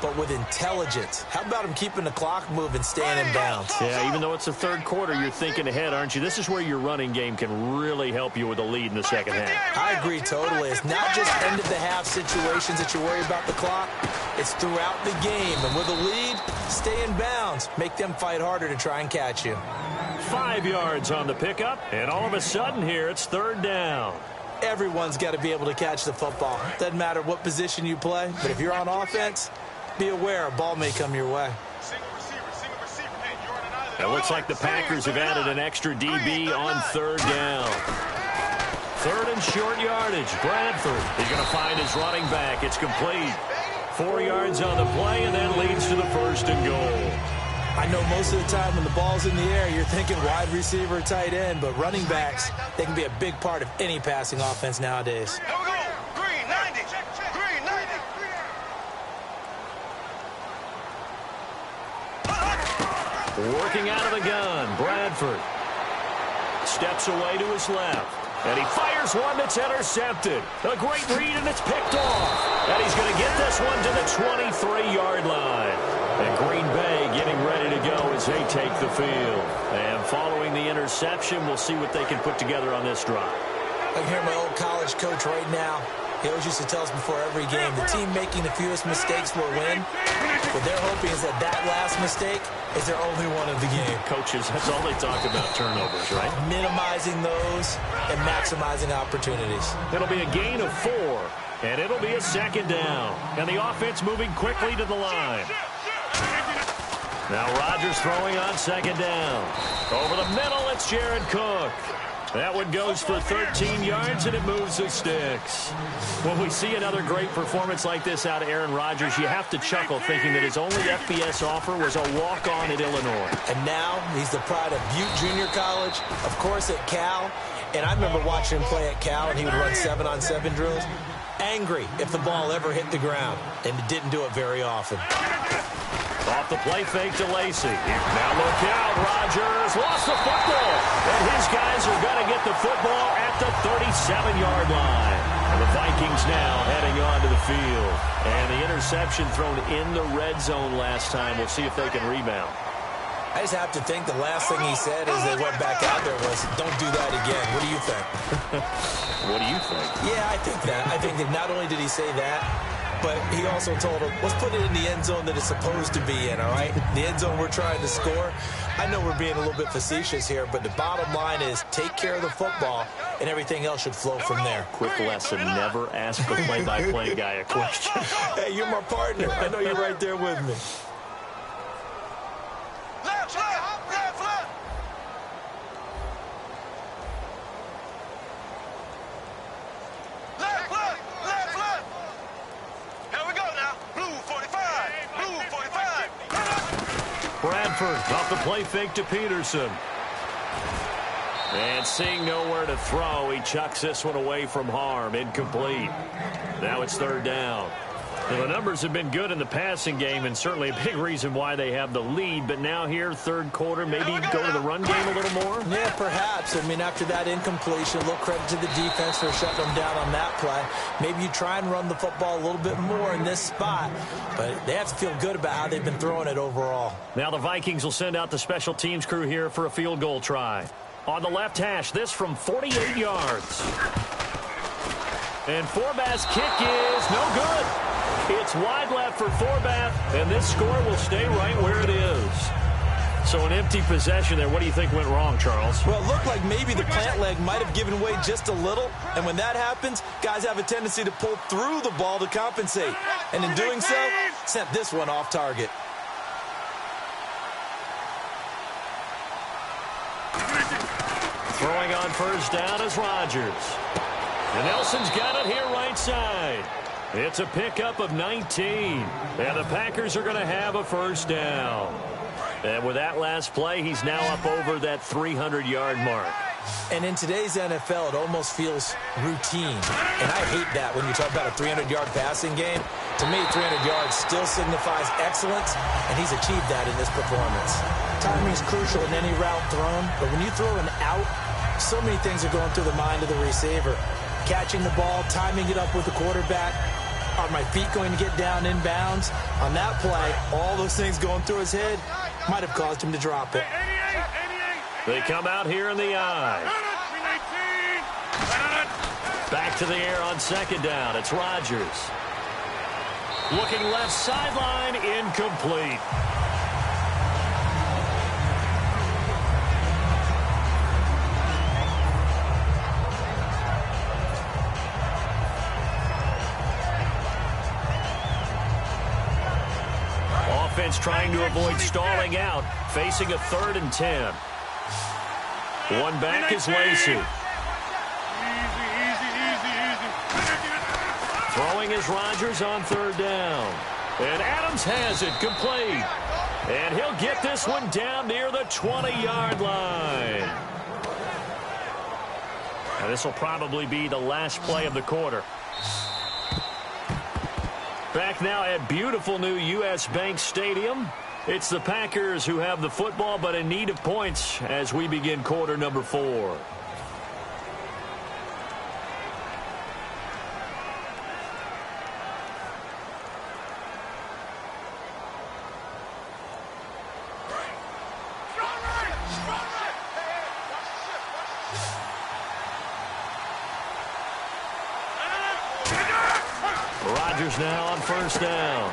but with intelligence. How about him keeping the clock moving, staying in bounds? Yeah, even though it's the 3rd quarter, you're thinking ahead, aren't you? This is where your running game can really help you with a lead in the 2nd half. I agree totally. It's not just end-of-the-half situations that you worry about the clock. It's throughout the game. And with a lead, stay in bounds. Make them fight harder to try and catch you. 5 yards on the pickup, and all of a sudden here, it's 3rd down. Everyone's got to be able to catch the football. Doesn't matter what position you play, but if you're on offense, be aware a ball may come your way. It looks like the Packers have added an extra DB on 3rd down. 3rd and short yardage. Bradford is going to find his running back. It's complete. 4 yards on the play, and that leads to the 1st and goal. I know most of the time when the ball's in the air, you're thinking wide receiver, tight end, but running backs, they can be a big part of any passing offense nowadays. Here we go. Green 90. Green 90. Working out of the gun, Bradford steps away to his left. And he fires one that's intercepted. A great read, and it's picked off. And he's going to get this one to the 23-yard line. And Green Bay getting ready to go as they take the field. And following the interception, we'll see what they can put together on this drive. I can hear my old college coach right now. He always used to tell us before every game, the team making the fewest mistakes will win. What they're hoping is that last mistake is their only one of the game. Coaches, that's all they talk about, turnovers, right? Minimizing those and maximizing opportunities. It'll be a gain of 4, and it'll be a 2nd down. And the offense moving quickly to the line. Now Rodgers throwing on 2nd down. Over the middle, it's Jared Cook. That one goes for 13 yards, and it moves the sticks. When we see another great performance like this out of Aaron Rodgers, you have to chuckle thinking that his only FBS offer was a walk-on at Illinois. And now he's the pride of Butte Junior College, of course at Cal. And I remember watching him play at Cal, and he would run 7-on-7 drills. Angry if the ball ever hit the ground, and it didn't do it very often. Off the play fake to Lacey. Now look out, Rodgers lost the football. And his guys are going to get the football at the 37-yard line. And the Vikings now heading on to the field. And the interception thrown in the red zone last time. We'll see if they can rebound. I just have to think the last thing he said as they went back out there was, don't do that again. What do you think? What do you think? Yeah, I think that. I think that not only did he say that, but he also told him, let's put it in the end zone that it's supposed to be in, all right? The end zone we're trying to score. I know we're being a little bit facetious here, but the bottom line is take care of the football, and everything else should flow from there. Quick lesson, never ask the play-by-play guy a question. Hey, you're my partner. I know you're right there with me. Left, left, left, left. Left, left, left, left. Here we go now. Blue 45. Blue 45. Bradford off the play fake to Peterson. And seeing nowhere to throw, he chucks this one away from harm. Incomplete. Now it's 3rd down. Well, the numbers have been good in the passing game, and certainly a big reason why they have the lead. But now here, third quarter, maybe go to the run game a little more? Yeah, perhaps. I mean, after that incompletion, a little credit to the defense for shutting them down on that play. Maybe you try and run the football a little bit more in this spot, but they have to feel good about how they've been throwing it overall. Now the Vikings will send out the special teams crew here for a field goal try. On the left hash, this from 48 yards. And Forbath's kick is no good. It's wide left for Forbath, and this score will stay right where it is. So an empty possession there. What do you think went wrong, Charles? Well, it looked like maybe the plant leg might have given way just a little, and when that happens, guys have a tendency to pull through the ball to compensate. And in doing so, sent this one off target. Throwing on first down is Rodgers. And Nelson's got it here right side. It's a pickup of 19. And the Packers are going to have a first down. And with that last play, he's now up over that 300-yard mark. And in today's NFL, it almost feels routine. And I hate that when you talk about a 300-yard passing game. To me, 300 yards still signifies excellence, and he's achieved that in this performance. Timing is crucial in any route thrown, but when you throw an out, so many things are going through the mind of the receiver. Catching the ball, timing it up with the quarterback. Are my feet going to get down inbounds? On that play, all those things going through his head might have caused him to drop it. They come out here in the eye. Back to the air on second down. It's Rodgers. Looking left sideline, incomplete. Offense trying to avoid stalling out, facing a 3rd and 10. One back is Lacey. Throwing is Rodgers on 3rd down. And Adams has it complete. And he'll get this one down near the 20-yard line. And this will probably be the last play of the quarter. Back now at beautiful new U.S. Bank Stadium. It's the Packers who have the football, but in need of points as we begin quarter number 4. Rodgers now on first down.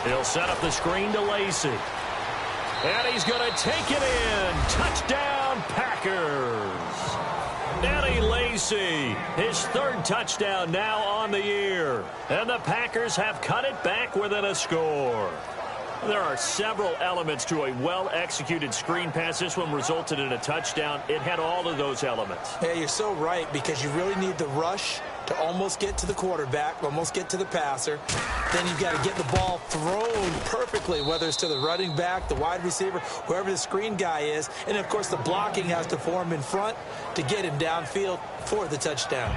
He'll set up the screen to Lacey. And he's going to take it in. Touchdown, Packers. Eddie Lacey, his 3rd touchdown now on the year. And the Packers have cut it back within a score. There are several elements to a well-executed screen pass. This one resulted in a touchdown. It had all of those elements. Yeah, you're so right, because you really need the rush to almost get to the quarterback, almost get to the passer. Then you've got to get the ball thrown perfectly, whether it's to the running back, the wide receiver, whoever the screen guy is. And, of course, the blocking has to form in front to get him downfield for the touchdown.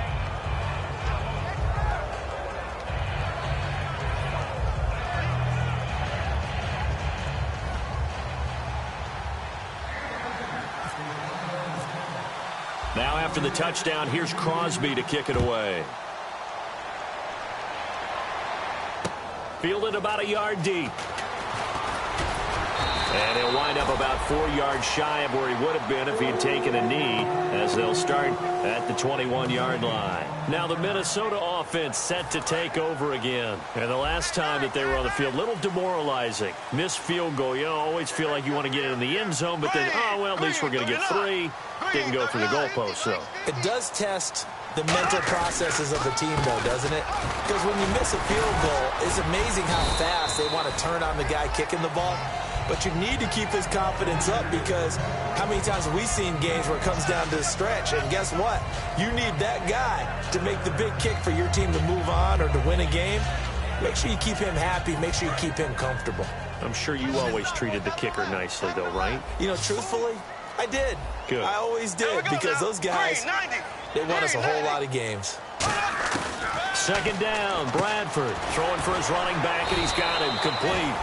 Now after the touchdown, here's Crosby to kick it away. Fielded about a yard deep. And he'll wind up about 4 yards shy of where he would have been if he had taken a knee, as they'll start at the 21-yard line. Now the Minnesota offense set to take over again. And the last time that they were on the field, a little demoralizing. Missed field goal. You always feel like you want to get it in the end zone, but then, oh, well, at least we're going to get 3. Didn't go for the goalpost, so. It does test the mental processes of the team, though, doesn't it? Because when you miss a field goal, it's amazing how fast they want to turn on the guy kicking the ball. But you need to keep his confidence up, because how many times have we seen games where it comes down to the stretch? And guess what? You need that guy to make the big kick for your team to move on or to win a game. Make sure you keep him happy. Make sure you keep him comfortable. I'm sure you always treated the kicker nicely, though, right? You know, truthfully, I did. Good. I always did, because those guys, they won us a whole lot of games. second down. Bradford throwing for his running back, and he's got him complete.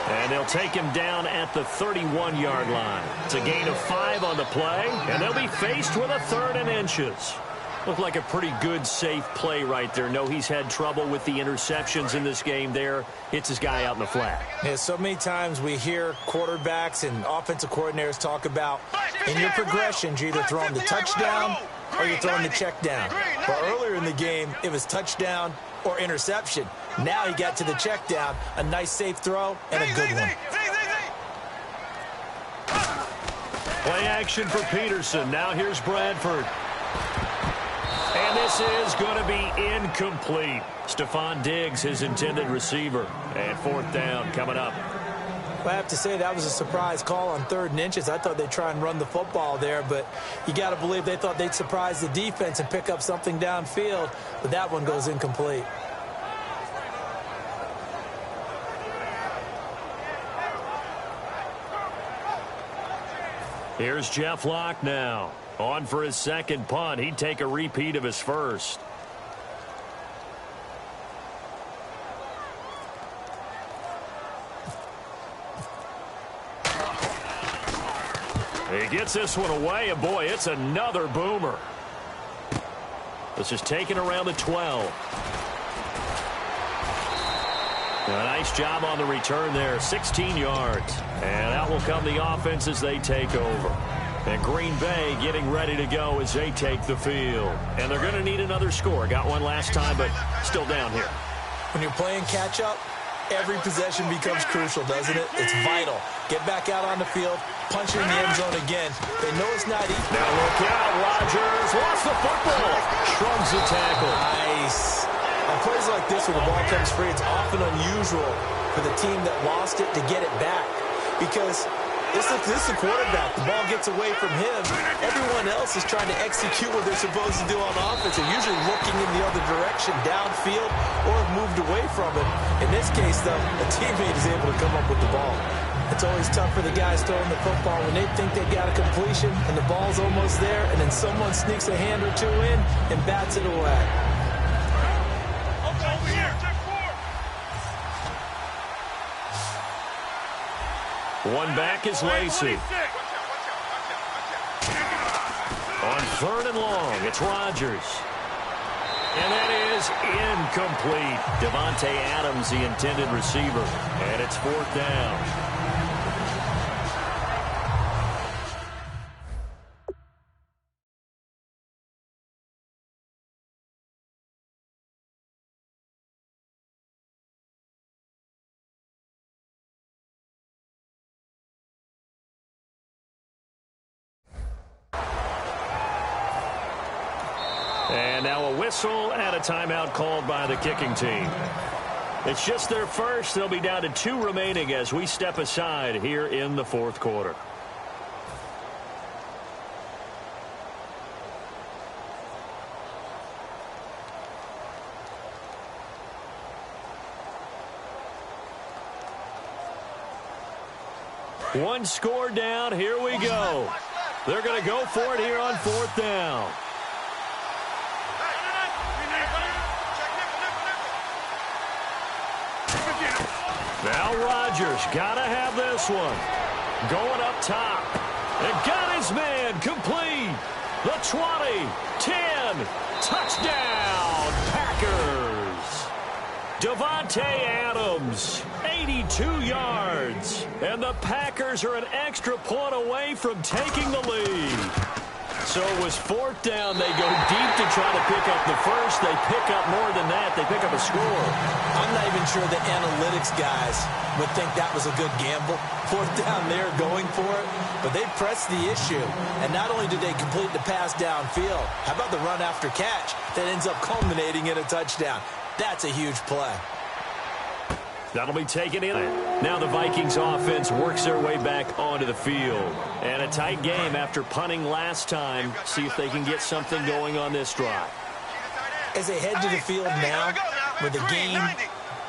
And they'll take him down at the 31-yard line. It's a gain of 5 on the play, and they'll be faced with a 3rd and inches. Looked like a pretty good, safe play right there. No, he's had trouble with the interceptions in this game there. Hits his guy out in the flat. Yeah, so many times we hear quarterbacks and offensive coordinators talk about in your progressions, you're either throwing the touchdown or you're throwing the check down. But earlier in the game, it was touchdown or interception. Now he got to the check down, a nice safe throw, and a good one. Play action for Peterson. Now here's Bradford. And this is going to be incomplete. Stephon Diggs, his intended receiver. And 4th down coming up. I have to say that was a surprise call on 3rd and inches. I thought they'd try and run the football there, but you got to believe they thought they'd surprise the defense and pick up something downfield. But that one goes incomplete. Here's Jeff Locke now. On for his second punt. He'd take a repeat of his first. He gets this one away, and boy, it's another boomer. This is taken around the 12. A nice job on the return there, 16 yards. And out will come the offense as they take over. And Green Bay getting ready to go as they take the field. And they're going to need another score. Got one last time, but still down here. When you're playing catch-up, every possession becomes crucial, doesn't it? It's vital. Get back out on the field, punch it in the end zone again. They know it's not easy. Now look out, Rodgers lost the football. Shrugs the tackle. Nice. On plays like this where the ball comes free, it's often unusual for the team that lost it to get it back. Because this is the quarterback. The ball gets away from him. Everyone else is trying to execute what they're supposed to do on offense. They're usually looking in the other direction, downfield, or have moved away from it. In this case, though, a teammate is able to come up with the ball. It's always tough for the guys throwing the football when they think they got a completion and the ball's almost there, and then someone sneaks a hand or two in and bats it away. Over here, check 4. One back is Lacey. On 3rd and long, it's Rodgers. And that is incomplete. Devontae Adams, the intended receiver. And it's 4th down. And now a whistle and a timeout called by the kicking team. It's just their first. They'll be down to 2 remaining as we step aside here in the 4th quarter. One score down. Here we go. They're going to go for it here on 4th down. Now Rodgers got to have this one. Going up top. And got his man complete. The 20, 10, touchdown, Packers. Devontae Adams, 82 yards. And the Packers are an extra point away from taking the lead. So it was 4th down. They go deep to try to pick up the first. They pick up more than that. They pick up a score. I'm not even sure the analytics guys would think that was a good gamble. 4th down there going for it. But they pressed the issue. And not only did they complete the pass downfield, how about the run after catch that ends up culminating in a touchdown? That's a huge play. That'll be taken in. Now the Vikings offense works their way back onto the field. And a tight game after punting last time. See if they can get something going on this drive. As they head to the field now, with the game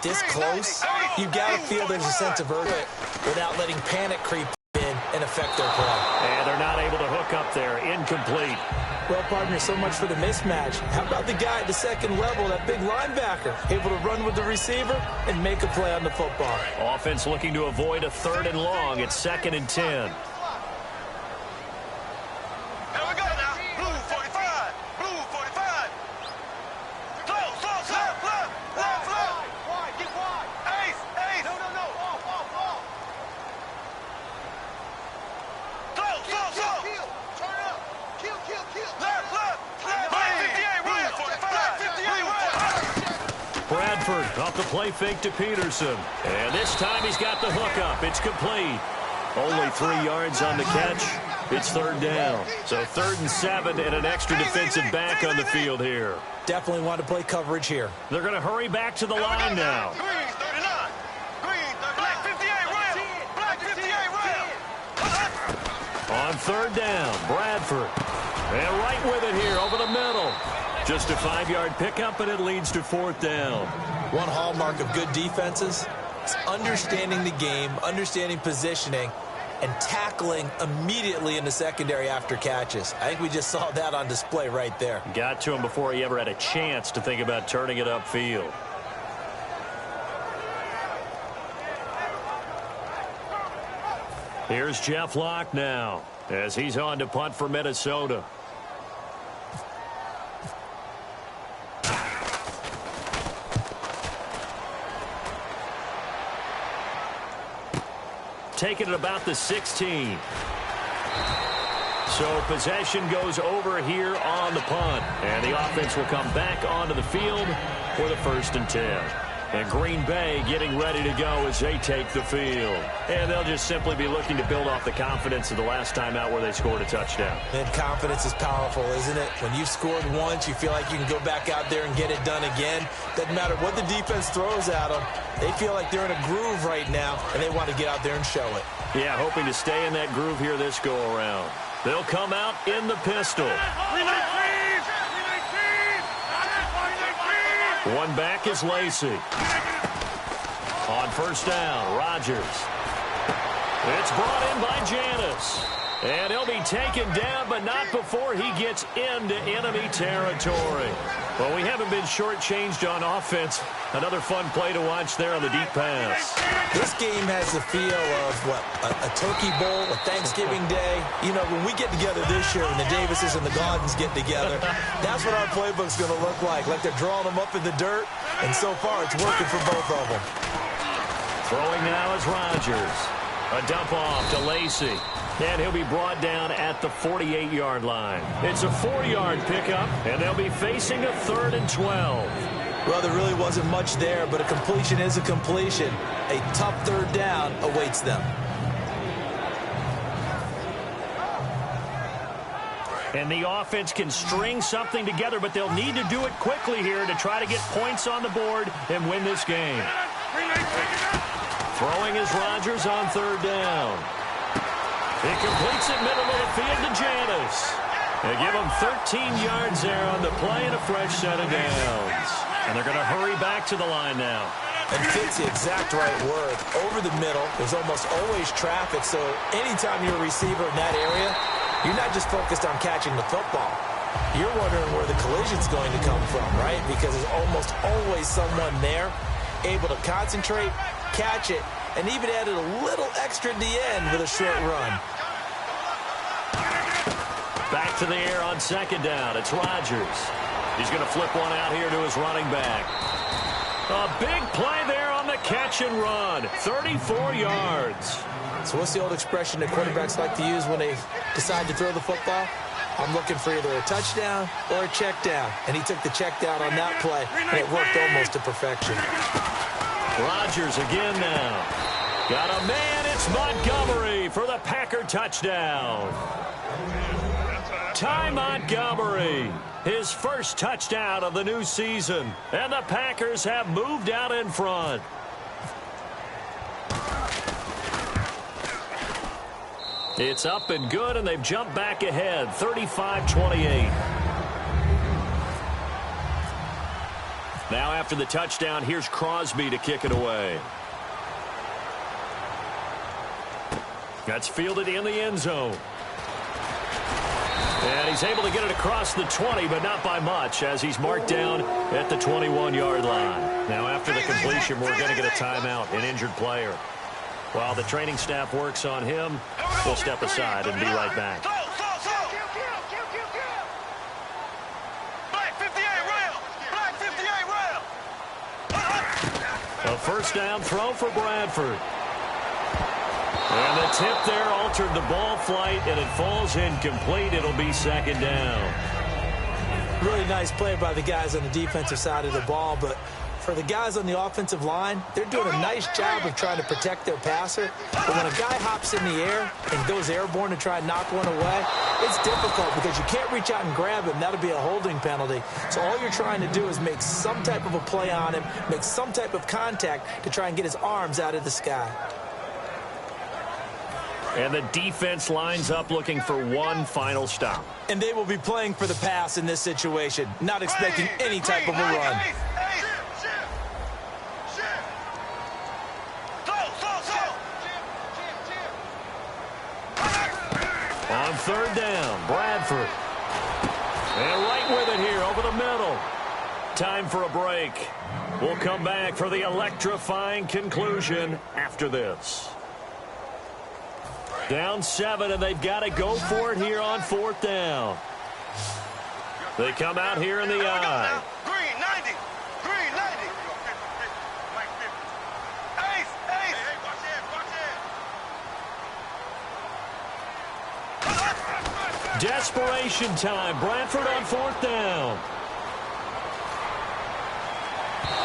this close, you've got to feel there's a sense of urgency without letting panic creep in and affect their play. And they're not able to hook up there. Incomplete. Well, partner, so much for the mismatch. How about the guy at the second level, that big linebacker, able to run with the receiver and make a play on the football? Offense looking to avoid a 3rd and long. It's 2nd and 10. Here we go now. Blue 45. Blue 45. Close, close, left, left, left, left. Wide, get wide. Ace, ace. No. Off. Close, close, close. Kill. Turn up. Kill. Left, left. Black 58, real. 45, 58, real. Bradford off the play fake to Peterson. And this time he's got the hook up. It's complete. Only 3 yards on the catch. It's 3rd down. So 3rd and 7 and an extra defensive back on the field here. Definitely want to play coverage here. They're going to hurry back to the line now. Green 39. Green 39. Black 58, real. Black 58, real. On 3rd down, Bradford. And right with it here over the middle. Just a 5-yard pickup, and it leads to 4th down. One hallmark of good defenses is understanding the game, understanding positioning, and tackling immediately in the secondary after catches. I think we just saw that on display right there. Got to him before he ever had a chance to think about turning it upfield. Here's Jeff Locke now as he's on to punt for Minnesota. Taking it about the 16. So possession goes over here on the punt. And the offense will come back onto the field for the 1st and 10. And Green Bay getting ready to go as they take the field. And they'll just simply be looking to build off the confidence of the last time out where they scored a touchdown. And confidence is powerful, isn't it? When you've scored once, you feel like you can go back out there and get it done again. Doesn't matter what the defense throws at them. They feel like they're in a groove right now, and they want to get out there and show it. Yeah, hoping to stay in that groove here this go-around. They'll come out in the pistol. One back is Lacey. On 1st down, Rodgers. It's brought in by Janis. And he'll be taken down, but not before he gets into enemy territory. Well, we haven't been shortchanged on offense. Another fun play to watch there on the deep pass. This game has the feel of, a Turkey Bowl, a Thanksgiving Day. You know, when we get together this year and the Davises and the Gaudens get together, that's what our playbook's going to look like they're drawing them up in the dirt, and so far it's working for both of them. Throwing now is Rodgers. A dump off to Lacey. And he'll be brought down at the 48-yard line. It's a 4-yard pickup, and they'll be facing a 3rd and 12. Well, there really wasn't much there, but a completion is a completion. A tough 3rd down awaits them. And the offense can string something together, but they'll need to do it quickly here to try to get points on the board and win this game. Throwing is Rodgers on 3rd down. He completes it middle of the field to Janis. They give him 13 yards there on the play and a fresh set of downs. And they're going to hurry back to the line now. And fit's the exact right word. Over the middle, there's almost always traffic, so anytime you're a receiver in that area, you're not just focused on catching the football. You're wondering where the collision's going to come from, right? Because there's almost always someone there able to concentrate, catch it, and even added a little extra at the end with a short run. Back to the air on 2nd down. It's Rodgers. He's going to flip one out here to his running back. A big play there on the catch and run. 34 yards. So what's the old expression that quarterbacks like to use when they decide to throw the football? I'm looking for either a touchdown or a check down. And he took the check down on that play, and it worked almost to perfection. Rodgers again now. Got a man. It's Montgomery for the Packer touchdown. Ty Montgomery, his first touchdown of the new season. And the Packers have moved out in front. It's up and good, and they've jumped back ahead, 35-28. Now after the touchdown, here's Crosby to kick it away. That's fielded in the end zone. And he's able to get it across the 20, but not by much, as he's marked down at the 21-yard line. Now, after the completion, we're going to get a timeout, an injured player. While the training staff works on him, we'll step aside and be right back. A first down throw for Bradford. And the tip there altered the ball flight, and it falls incomplete. It'll be second down. Really nice play by the guys on the defensive side of the ball, but for the guys on the offensive line, they're doing a nice job of trying to protect their passer. But when a guy hops in the air and goes airborne to try and knock one away, it's difficult because you can't reach out and grab him. That'll be a holding penalty. So all you're trying to do is make some type of a play on him, make some type of contact to try and get his arms out of the sky. And the defense lines up looking for one final stop. And they will be playing for the pass in this situation, not expecting any type of a run. On third down, Bradford. And right with it here over the middle. Time for a break. We'll come back for the electrifying conclusion after this. Down 7, and they've got to go for it here on fourth down. They come out here in the eye. Green 90. Green 90. Ace. Ace. Hey, watch it. Desperation time. Bradford on fourth down.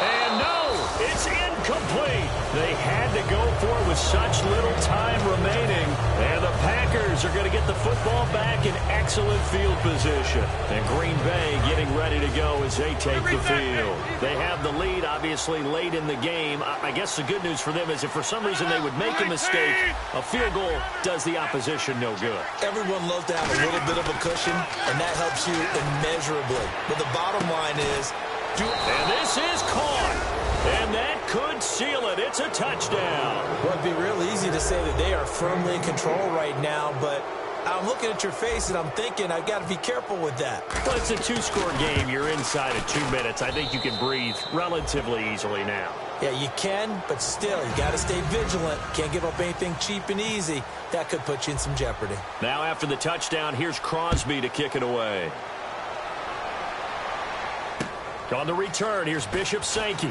And no, it's incomplete. They had to go for it with such little time remaining. And the Packers are going to get the football back in excellent field position. And Green Bay getting ready to go as they take the field. They have the lead, obviously, late in the game. I guess the good news for them is if for some reason they would make a mistake, a field goal does the opposition no good. Everyone loves to have a little bit of a cushion, and that helps you immeasurably. But the bottom line is, and this is caught. And that could seal it. It's a touchdown. Well, it'd be real easy to say that they are firmly in control right now, but I'm looking at your face and I'm thinking I've got to be careful with that. Well, it's a two-score game. You're inside of 2 minutes. I think you can breathe relatively easily now. Yeah, you can, but still, you got to stay vigilant. Can't give up anything cheap and easy. That could put you in some jeopardy. Now after the touchdown, here's Crosby to kick it away. On the return, here's Bishop Sankey.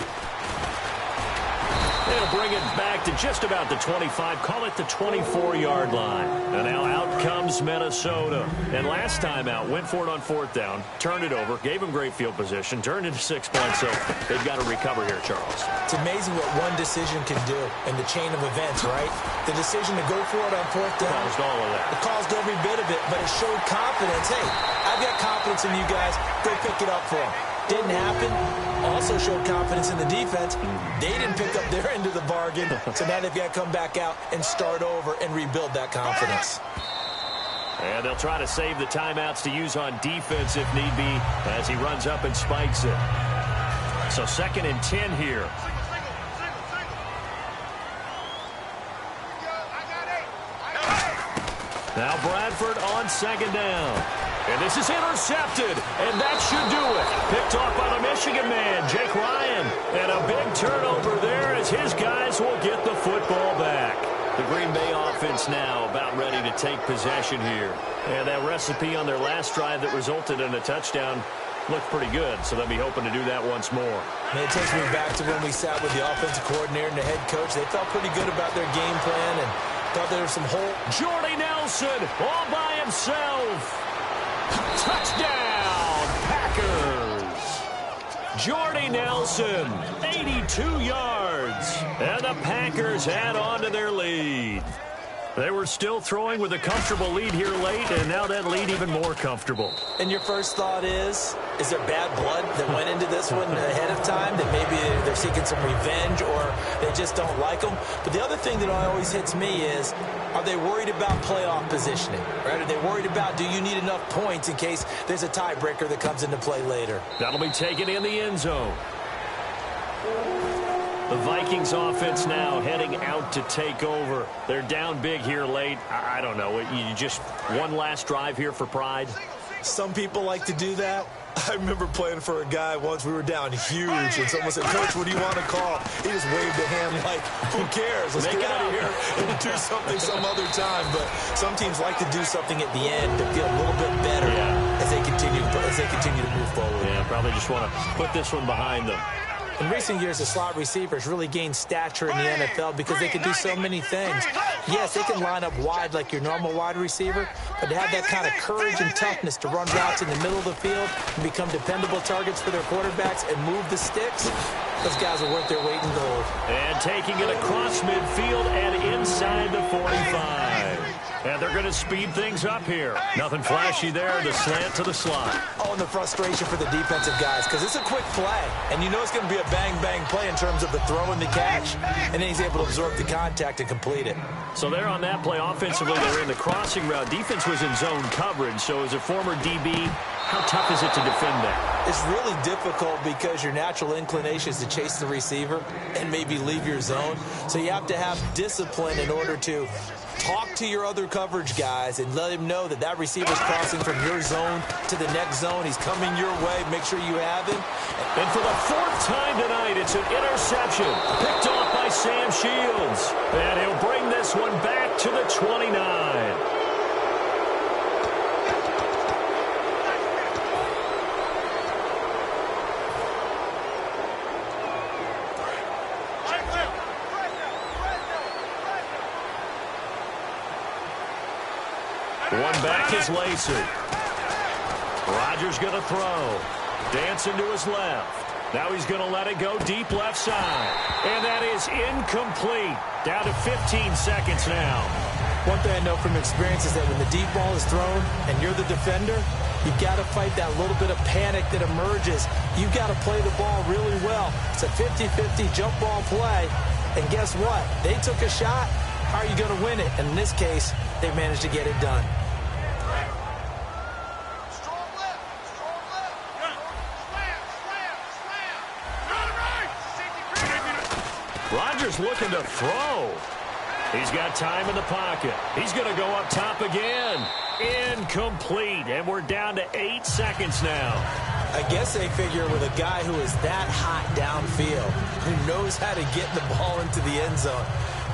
They'll bring it back to just about the 25, call it the 24-yard line. And now out comes Minnesota. And last time out, went for it on fourth down, turned it over, gave them great field position, turned into 6 points, so they've got to recover here, Charles. It's amazing what one decision can do in the chain of events, right? The decision to go for it on fourth down. Caused all of that. It caused every bit of it, but it showed confidence. Hey, I've got confidence in you guys. Go pick it up for them. Didn't happen. Also showed confidence in the defense. They didn't pick up their end of the bargain, so now they've got to come back out and start over and rebuild that confidence. And they'll try to save the timeouts to use on defense if need be as he runs up and spikes it. So 2nd and 10 here. Now Bradford on 2nd down. And this is intercepted, and that should do it. Picked off by the Michigan man, Jake Ryan. And a big turnover there as his guys will get the football back. The Green Bay offense now about ready to take possession here. And that recipe on their last drive that resulted in a touchdown looked pretty good, so they'll be hoping to do that once more. And it takes me back to when we sat with the offensive coordinator and the head coach. They felt pretty good about their game plan and thought there was some hole. Jordy Nelson all by himself. Touchdown, Packers. Jordy Nelson, 82 yards. And the Packers add on to their lead. They were still throwing with a comfortable lead here late, and now that lead even more comfortable. And your first thought is there bad blood that went into this one ahead of time, that maybe they're seeking some revenge or they just don't like them? But the other thing that always hits me is, are they worried about playoff positioning? Right? Are they worried about, do you need enough points in case there's a tiebreaker that comes into play later? That'll be taken in the end zone. The Vikings offense now heading out to take over. They're down big here late. I don't know. You just one last drive here for pride? Some people like to do that. I remember playing for a guy once. We were down huge, and someone said, "Coach, what do you want to call?" He just waved a hand like, "Who cares? Let's get out of here and do something some other time." But some teams like to do something at the end to feel a little bit better as they continue to move forward. Yeah, probably just want to put this one behind them. In recent years, the slot receivers really gained stature in the NFL because they can do so many things. Yes, they can line up wide like your normal wide receiver, but to have that kind of courage and toughness to run routes in the middle of the field and become dependable targets for their quarterbacks and move the sticks, those guys are worth their weight in gold. And taking it across midfield and inside the 45. And they're going to speed things up here. Nothing flashy there. The slant to the slot. Oh, and the frustration for the defensive guys, because it's a quick play. And you know it's going to be a bang-bang play in terms of the throw and the catch. And then he's able to absorb the contact and complete it. So they're on that play. Offensively, they're in the crossing route. Defense was in zone coverage. So as a former DB, how tough is it to defend that? It's really difficult because your natural inclination is to chase the receiver and maybe leave your zone. So you have to have discipline in order to talk to your other coverage guys and let him know that that receiver's crossing from your zone to the next zone. He's coming your way. Make sure you have him. And for the fourth time tonight, it's an interception picked off by Sam Shields. And he'll bring this one back to the 29. One back is Lacy. Rodgers going to throw. Dancing to his left. Now he's going to let it go deep left side. And that is incomplete. Down to 15 seconds now. One thing I know from experience is that when the deep ball is thrown and you're the defender, you've got to fight that little bit of panic that emerges. You've got to play the ball really well. It's a 50-50 jump ball play. And guess what? They took a shot. How are you going to win it? And in this case, they managed to get it done. Rodgers looking to throw. He's got time in the pocket. He's going to go up top again. Incomplete. And we're down to 8 seconds now. I guess they figure with a guy who is that hot downfield, who knows how to get the ball into the end zone,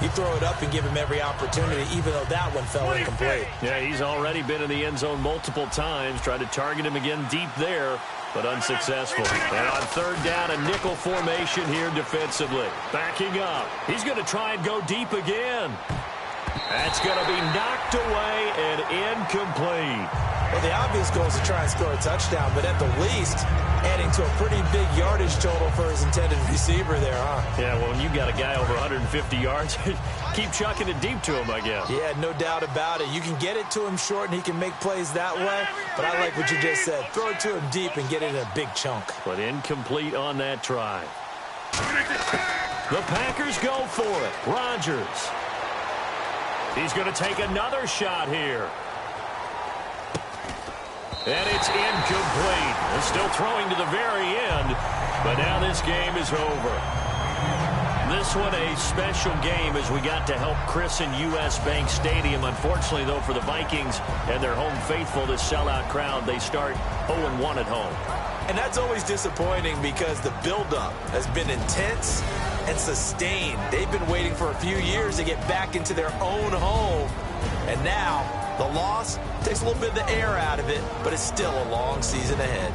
you throw it up and give him every opportunity, even though that one fell incomplete. Yeah, he's already been in the end zone multiple times. Tried to target him again deep there, but unsuccessful. And on third down, a nickel formation here defensively. Backing up. He's going to try and go deep again. That's going to be knocked away and incomplete. Well, the obvious goal is to try and score a touchdown, but at the least, adding to a pretty big yardage total for his intended receiver there, huh? Yeah, well, when you got a guy over 150 yards, keep chucking it deep to him, I guess. Yeah, no doubt about it. You can get it to him short, and he can make plays that way, but I like what you just said. Throw it to him deep and get it in a big chunk. But incomplete on that try. The Packers go for it. Rodgers. He's going to take another shot here. And it's incomplete. They're still throwing to the very end, but now this game is over. This one a special game as we got to help christen U.S. Bank Stadium. Unfortunately, though, for the Vikings and their home faithful, this sellout crowd, they start 0-1 at home. And that's always disappointing because the buildup has been intense and sustained. They've been waiting for a few years to get back into their own home. And now the loss takes a little bit of the air out of it, but it's still a long season ahead.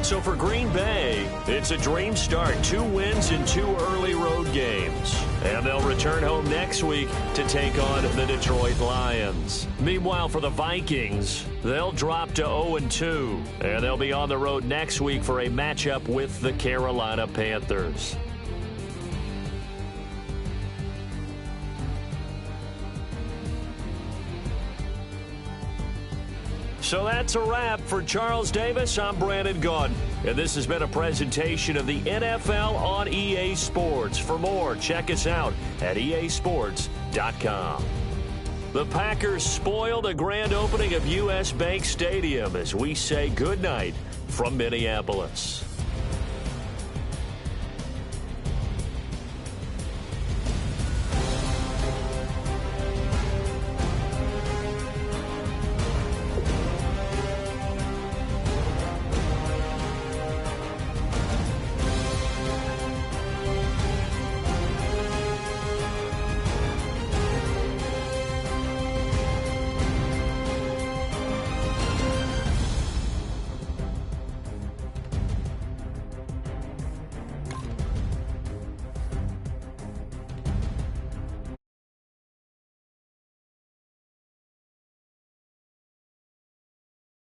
So for Green Bay, it's a dream start. 2 wins in 2 early road games. And they'll return home next week to take on the Detroit Lions. Meanwhile, for the Vikings, they'll drop to 0-2. And they'll be on the road next week for a matchup with the Carolina Panthers. So that's a wrap. For Charles Davis, I'm Brandon Gaudin. And this has been a presentation of the NFL on EA Sports. For more, check us out at easports.com. The Packers spoil the grand opening of U.S. Bank Stadium as we say goodnight from Minneapolis.